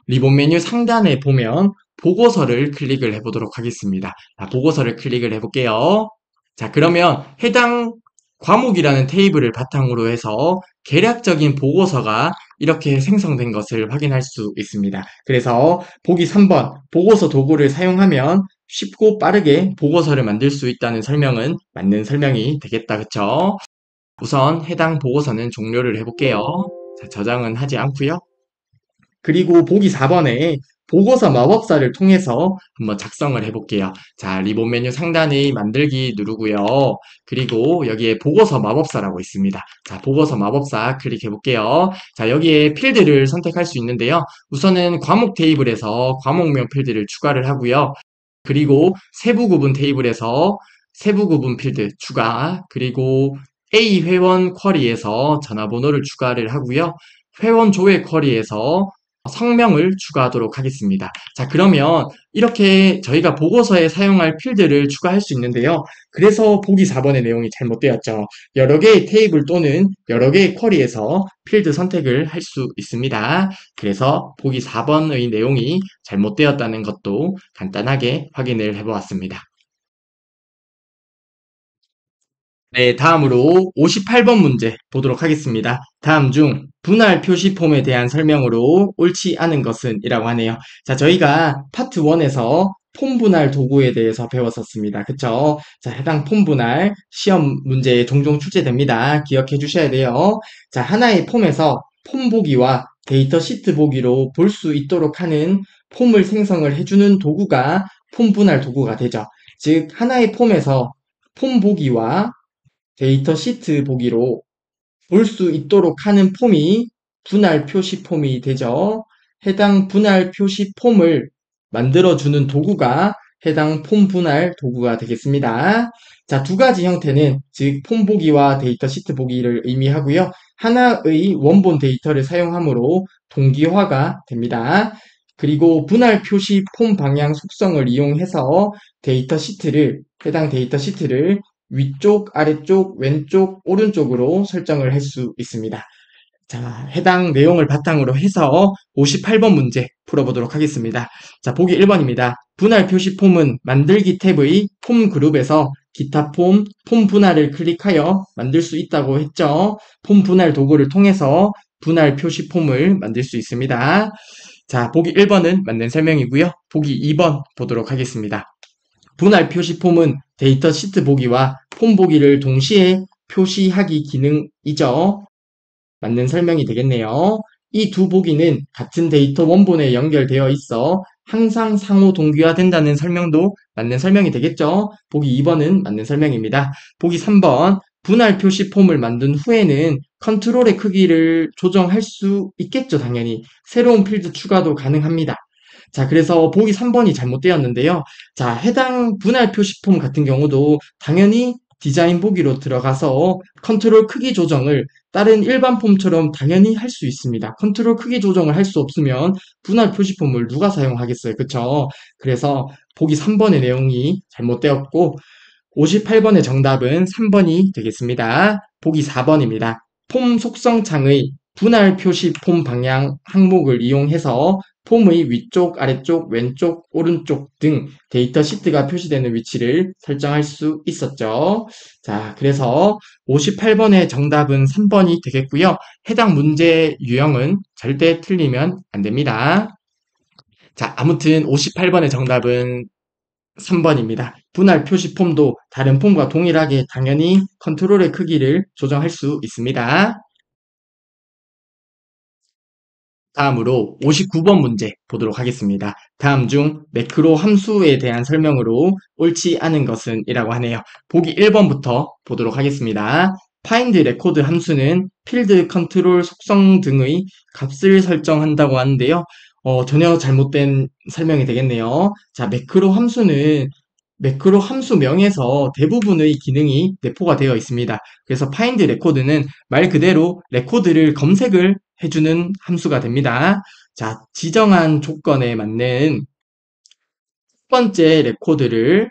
리본 메뉴 상단에 보면 보고서를 클릭을 해보도록 하겠습니다. 자, 보고서를 클릭을 해볼게요. 자, 그러면 해당 과목이라는 테이블을 바탕으로 해서 계략적인 보고서가 이렇게 생성된 것을 확인할 수 있습니다. 그래서 보기 3번 보고서 도구를 사용하면 쉽고 빠르게 보고서를 만들 수 있다는 설명은 맞는 설명이 되겠다. 그쵸? 우선 해당 보고서는 종료를 해볼게요. 자, 저장은 하지 않고요. 그리고 보기 4번에 보고서 마법사를 통해서 한번 작성을 해볼게요. 자, 리본 메뉴 상단의 만들기 누르고요. 그리고 여기에 보고서 마법사라고 있습니다. 자, 보고서 마법사 클릭해볼게요. 자, 여기에 필드를 선택할 수 있는데요. 우선은 과목 테이블에서 과목명 필드를 추가를 하고요. 그리고 세부 구분 테이블에서 세부 구분 필드 추가, 그리고 A 회원 쿼리에서 전화번호를 추가를 하고요. 회원 조회 쿼리에서 성명을 추가하도록 하겠습니다. 자, 그러면 이렇게 저희가 보고서에 사용할 필드를 추가할 수 있는데요. 그래서 보기 4번의 내용이 잘못되었죠. 여러 개의 테이블 또는 여러 개의 쿼리에서 필드 선택을 할 수 있습니다. 그래서 보기 4번의 내용이 잘못되었다는 것도 간단하게 확인을 해보았습니다. 네, 다음으로 58번 문제 보도록 하겠습니다. 다음 중 분할 표시 폼에 대한 설명으로 옳지 않은 것은 이라고 하네요. 자, 저희가 파트 1에서 폼 분할 도구에 대해서 배웠었습니다. 그쵸? 자, 해당 폼 분할 시험 문제에 종종 출제됩니다. 기억해 주셔야 돼요. 자, 하나의 폼에서 폼 보기와 데이터 시트 보기로 볼 수 있도록 하는 폼을 생성을 해주는 도구가 폼 분할 도구가 되죠. 즉, 하나의 폼에서 폼 보기와 데이터 시트 보기로 볼 수 있도록 하는 폼이 분할 표시 폼이 되죠. 해당 분할 표시 폼을 만들어주는 도구가 해당 폼 분할 도구가 되겠습니다. 자, 두 가지 형태는 즉 폼 보기와 데이터 시트 보기를 의미하고요. 하나의 원본 데이터를 사용하므로 동기화가 됩니다. 그리고 분할 표시 폼 방향 속성을 이용해서 해당 데이터 시트를 위쪽, 아래쪽, 왼쪽, 오른쪽으로 설정을 할 수 있습니다. 자, 해당 내용을 바탕으로 해서 58번 문제 풀어보도록 하겠습니다. 자, 보기 1번입니다. 분할 표시 폼은 만들기 탭의 폼 그룹에서 기타 폼, 폼 분할을 클릭하여 만들 수 있다고 했죠. 폼 분할 도구를 통해서 분할 표시 폼을 만들 수 있습니다. 자, 보기 1번은 맞는 설명이고요. 보기 2번 보도록 하겠습니다. 분할 표시 폼은 데이터 시트 보기와 폼 보기를 동시에 표시하기 기능이죠. 맞는 설명이 되겠네요. 이 두 보기는 같은 데이터 원본에 연결되어 있어 항상 상호 동기화된다는 설명도 맞는 설명이 되겠죠. 보기 2번은 맞는 설명입니다. 보기 3번 분할 표시 폼을 만든 후에는 컨트롤의 크기를 조정할 수 있겠죠, 당연히. 새로운 필드 추가도 가능합니다. 자, 그래서 보기 3번이 잘못되었는데요. 자, 해당 분할 표시 폼 같은 경우도 당연히 디자인 보기로 들어가서 컨트롤 크기 조정을 다른 일반 폼처럼 당연히 할 수 있습니다. 컨트롤 크기 조정을 할 수 없으면 분할 표시 폼을 누가 사용하겠어요? 그쵸? 그래서 보기 3번의 내용이 잘못되었고 58번의 정답은 3번이 되겠습니다. 보기 4번입니다. 폼 속성창의 분할 표시 폼 방향 항목을 이용해서 폼의 위쪽, 아래쪽, 왼쪽, 오른쪽 등 데이터 시트가 표시되는 위치를 설정할 수 있었죠. 자, 그래서 58번의 정답은 3번이 되겠고요. 해당 문제 유형은 절대 틀리면 안 됩니다. 자, 아무튼 58번의 정답은 3번입니다. 분할 표시 폼도 다른 폼과 동일하게 당연히 컨트롤의 크기를 조정할 수 있습니다. 다음으로 59번 문제 보도록 하겠습니다. 다음 중 매크로 함수에 대한 설명으로 옳지 않은 것은 이라고 하네요. 보기 1번부터 보도록 하겠습니다. find record 함수는 필드 컨트롤 속성 등의 값을 설정한다고 하는데요. 전혀 잘못된 설명이 되겠네요. 자, 매크로 함수명에서 대부분의 기능이 내포가 되어 있습니다. 그래서 find record는 말 그대로 레코드를 검색을 해주는 함수가 됩니다. 자, 지정한 조건에 맞는 첫 번째 레코드를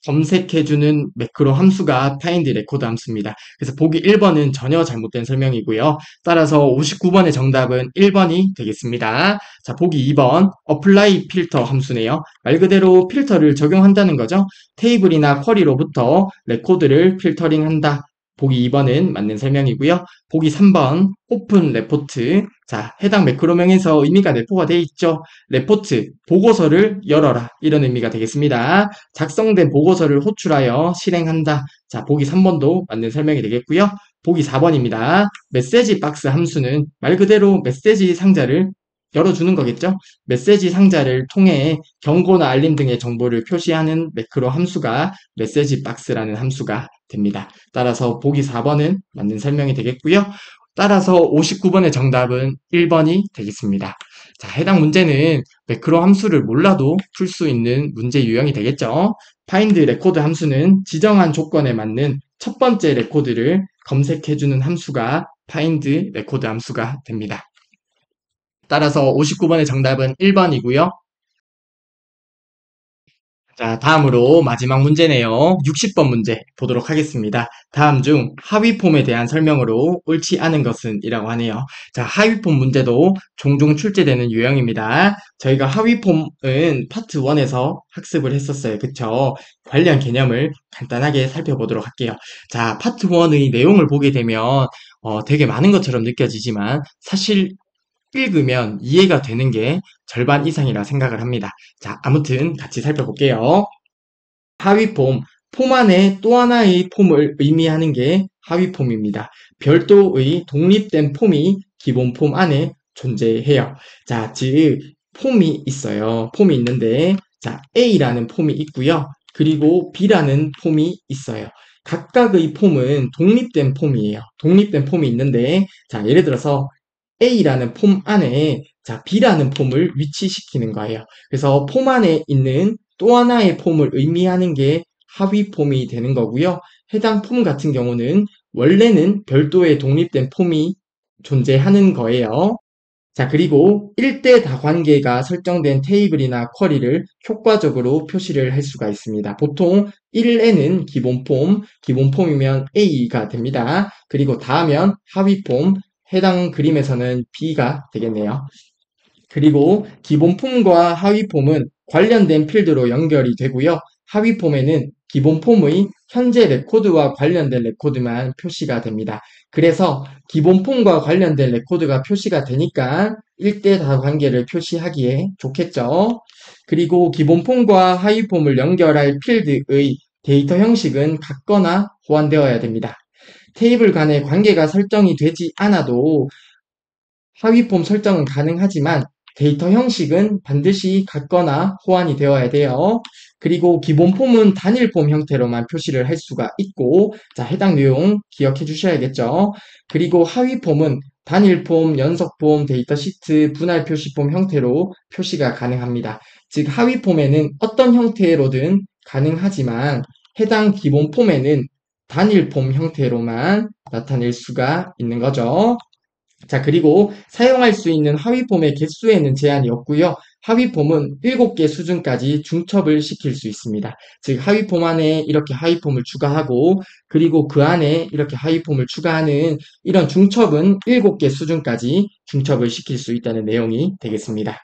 검색해주는 매크로 함수가 find record 함수입니다. 그래서 보기 1번은 전혀 잘못된 설명이고요. 따라서 59번의 정답은 1번이 되겠습니다. 자, 보기 2번 apply 필터 함수네요. 말 그대로 필터를 적용한다는 거죠. 테이블이나 쿼리로부터 레코드를 필터링한다. 보기 2번은 맞는 설명이고요. 보기 3번 오픈 레포트. 자, 해당 매크로명에서 의미가 내포가 되어 있죠. 레포트, 보고서를 열어라. 이런 의미가 되겠습니다. 작성된 보고서를 호출하여 실행한다. 자, 보기 3번도 맞는 설명이 되겠고요. 보기 4번입니다. 메시지 박스 함수는 말 그대로 메시지 상자를 열어주는 거겠죠. 메시지 상자를 통해 경고나 알림 등의 정보를 표시하는 매크로 함수가 메시지 박스라는 함수가 됩니다. 따라서 보기 4번은 맞는 설명이 되겠고요. 따라서 59번의 정답은 1번이 되겠습니다. 자, 해당 문제는 매크로 함수를 몰라도 풀 수 있는 문제 유형이 되겠죠. find record 함수는 지정한 조건에 맞는 첫 번째 레코드를 검색해주는 함수가 find record 함수가 됩니다. 따라서 59번의 정답은 1번이고요. 자, 다음으로 마지막 문제네요. 60번 문제 보도록 하겠습니다. 다음 중 하위 폼에 대한 설명으로 옳지 않은 것은 이라고 하네요. 자, 하위 폼 문제도 종종 출제되는 유형입니다. 저희가 하위 폼은 파트 1에서 학습을 했었어요. 그쵸? 관련 개념을 간단하게 살펴보도록 할게요. 자, 파트 1의 내용을 보게 되면 되게 많은 것처럼 느껴지지만 사실 읽으면 이해가 되는 게 절반 이상이라 생각을 합니다. 자, 아무튼 같이 살펴볼게요. 하위 폼 안에 또 하나의 폼을 의미하는 게 하위 폼입니다. 별도의 독립된 폼이 기본 폼 안에 존재해요. 자, 즉 폼이 있어요. 폼이 있는데 자, A라는 폼이 있고요. 그리고 B라는 폼이 있어요. 각각의 폼은 독립된 폼이에요. 독립된 폼이 있는데 자, 예를 들어서 A라는 폼 안에 자, B라는 폼을 위치시키는 거예요. 그래서 폼 안에 있는 또 하나의 폼을 의미하는 게 하위 폼이 되는 거고요. 해당 폼 같은 경우는 원래는 별도의 독립된 폼이 존재하는 거예요. 자, 그리고 1대 다관계가 설정된 테이블이나 쿼리를 효과적으로 표시를 할 수가 있습니다. 보통 1에는 기본 폼이면 A가 됩니다. 그리고 다하면 하위 폼, 해당 그림에서는 B가 되겠네요. 그리고 기본 폼과 하위 폼은 관련된 필드로 연결이 되고요. 하위 폼에는 기본 폼의 현재 레코드와 관련된 레코드만 표시가 됩니다. 그래서 기본 폼과 관련된 레코드가 표시가 되니까 1대 다관계를 표시하기에 좋겠죠. 그리고 기본 폼과 하위 폼을 연결할 필드의 데이터 형식은 같거나 호환되어야 됩니다. 테이블 간의 관계가 설정이 되지 않아도 하위 폼 설정은 가능하지만 데이터 형식은 반드시 같거나 호환이 되어야 돼요. 그리고 기본 폼은 단일 폼 형태로만 표시를 할 수가 있고, 자, 해당 내용 기억해 주셔야겠죠. 그리고 하위 폼은 단일 폼, 연속 폼, 데이터 시트, 분할 표시 폼 형태로 표시가 가능합니다. 즉, 하위 폼에는 어떤 형태로든 가능하지만 해당 기본 폼에는 단일 폼 형태로만 나타낼 수가 있는 거죠. 자, 그리고 사용할 수 있는 하위폼의 개수에는 제한이 없고요. 하위폼은 7개 수준까지 중첩을 시킬 수 있습니다. 즉, 하위폼 안에 이렇게 하위폼을 추가하고, 그리고 그 안에 이렇게 하위폼을 추가하는 이런 중첩은 7개 수준까지 중첩을 시킬 수 있다는 내용이 되겠습니다.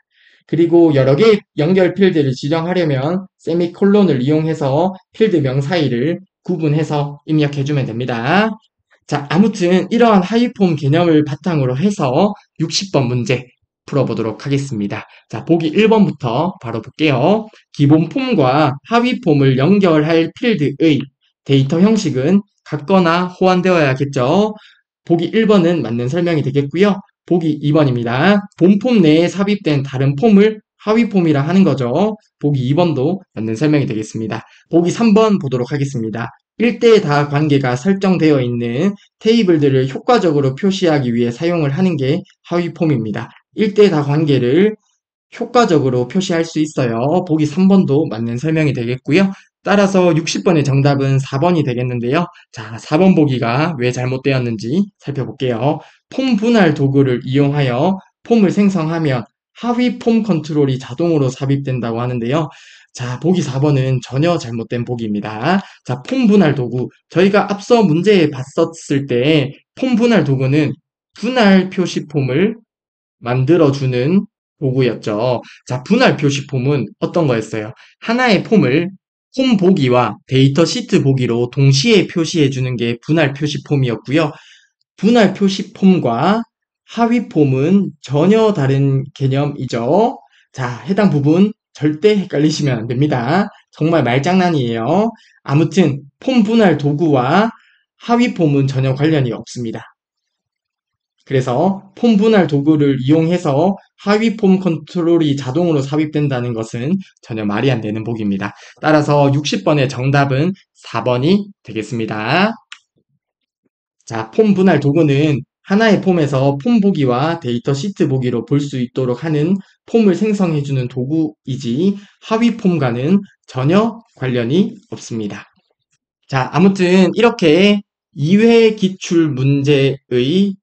그리고 여러 개의 연결 필드를 지정하려면 세미콜론을 이용해서 필드명 사이를 구분해서 입력해주면 됩니다. 자, 아무튼 이러한 하위폼 개념을 바탕으로 해서 60번 문제 풀어보도록 하겠습니다. 자, 보기 1번부터 바로 볼게요. 기본 폼과 하위 폼을 연결할 필드의 데이터 형식은 같거나 호환되어야겠죠. 보기 1번은 맞는 설명이 되겠고요. 보기 2번입니다. 본 폼 내에 삽입된 다른 폼을 하위 폼이라 하는 거죠. 보기 2번도 맞는 설명이 되겠습니다. 보기 3번 보도록 하겠습니다. 1대 다 관계가 설정되어 있는 테이블들을 효과적으로 표시하기 위해 사용을 하는 게 하위 폼입니다. 1대 다 관계를 효과적으로 표시할 수 있어요. 보기 3번도 맞는 설명이 되겠고요. 따라서 60번의 정답은 4번이 되겠는데요. 자, 4번 보기가 왜 잘못되었는지 살펴볼게요. 폼 분할 도구를 이용하여 폼을 생성하면 하위 폼 컨트롤이 자동으로 삽입된다고 하는데요. 자, 보기 4번은 전혀 잘못된 보기입니다. 자, 폼 분할 도구. 저희가 앞서 문제에 봤었을 때 폼 분할 도구는 분할 표시 폼을 만들어주는 도구였죠. 자, 분할 표시 폼은 어떤 거였어요? 하나의 폼을 폼 보기와 데이터 시트 보기로 동시에 표시해주는 게 분할 표시 폼이었고요. 분할 표시 폼과 하위 폼은 전혀 다른 개념이죠. 자, 해당 부분 절대 헷갈리시면 안 됩니다. 정말 말장난이에요. 아무튼 폼 분할 도구와 하위 폼은 전혀 관련이 없습니다. 그래서 폼 분할 도구를 이용해서 하위 폼 컨트롤이 자동으로 삽입된다는 것은 전혀 말이 안 되는 보기입니다. 따라서 60번의 정답은 4번이 되겠습니다. 자, 폼 분할 도구는 하나의 폼에서 폼 보기와 데이터 시트 보기로 볼 수 있도록 하는 폼을 생성해주는 도구이지 하위 폼과는 전혀 관련이 없습니다. 자, 아무튼 이렇게 2회 기출 문제의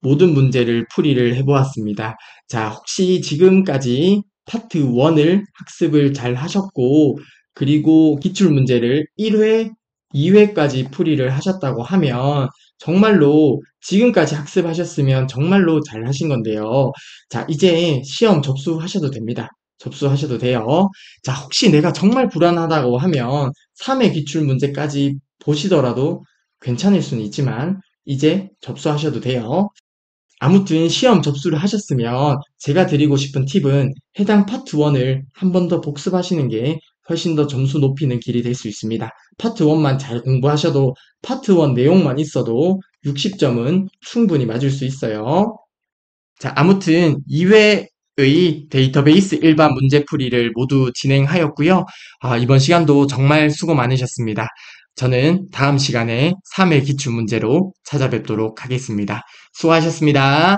모든 문제를 풀이를 해보았습니다. 자, 혹시 지금까지 파트 1을 학습을 잘 하셨고, 그리고 기출 문제를 1회, 2회까지 풀이를 하셨다고 하면, 정말로 지금까지 학습하셨으면 정말로 잘 하신 건데요. 자, 이제 시험 접수하셔도 됩니다. 접수하셔도 돼요. 자, 혹시 내가 정말 불안하다고 하면 3회 기출 문제까지 보시더라도 괜찮을 수는 있지만 이제 접수하셔도 돼요. 아무튼 시험 접수를 하셨으면 제가 드리고 싶은 팁은 해당 파트 1을 한 번 더 복습하시는 게 훨씬 더 점수 높이는 길이 될 수 있습니다. 파트 1만 잘 공부하셔도 파트 1 내용만 있어도 60점은 충분히 맞을 수 있어요. 자, 아무튼 2회의 데이터베이스 일반 문제풀이를 모두 진행하였고요. 이번 시간도 정말 수고 많으셨습니다. 저는 다음 시간에 3회 기출문제로 찾아뵙도록 하겠습니다. 수고하셨습니다.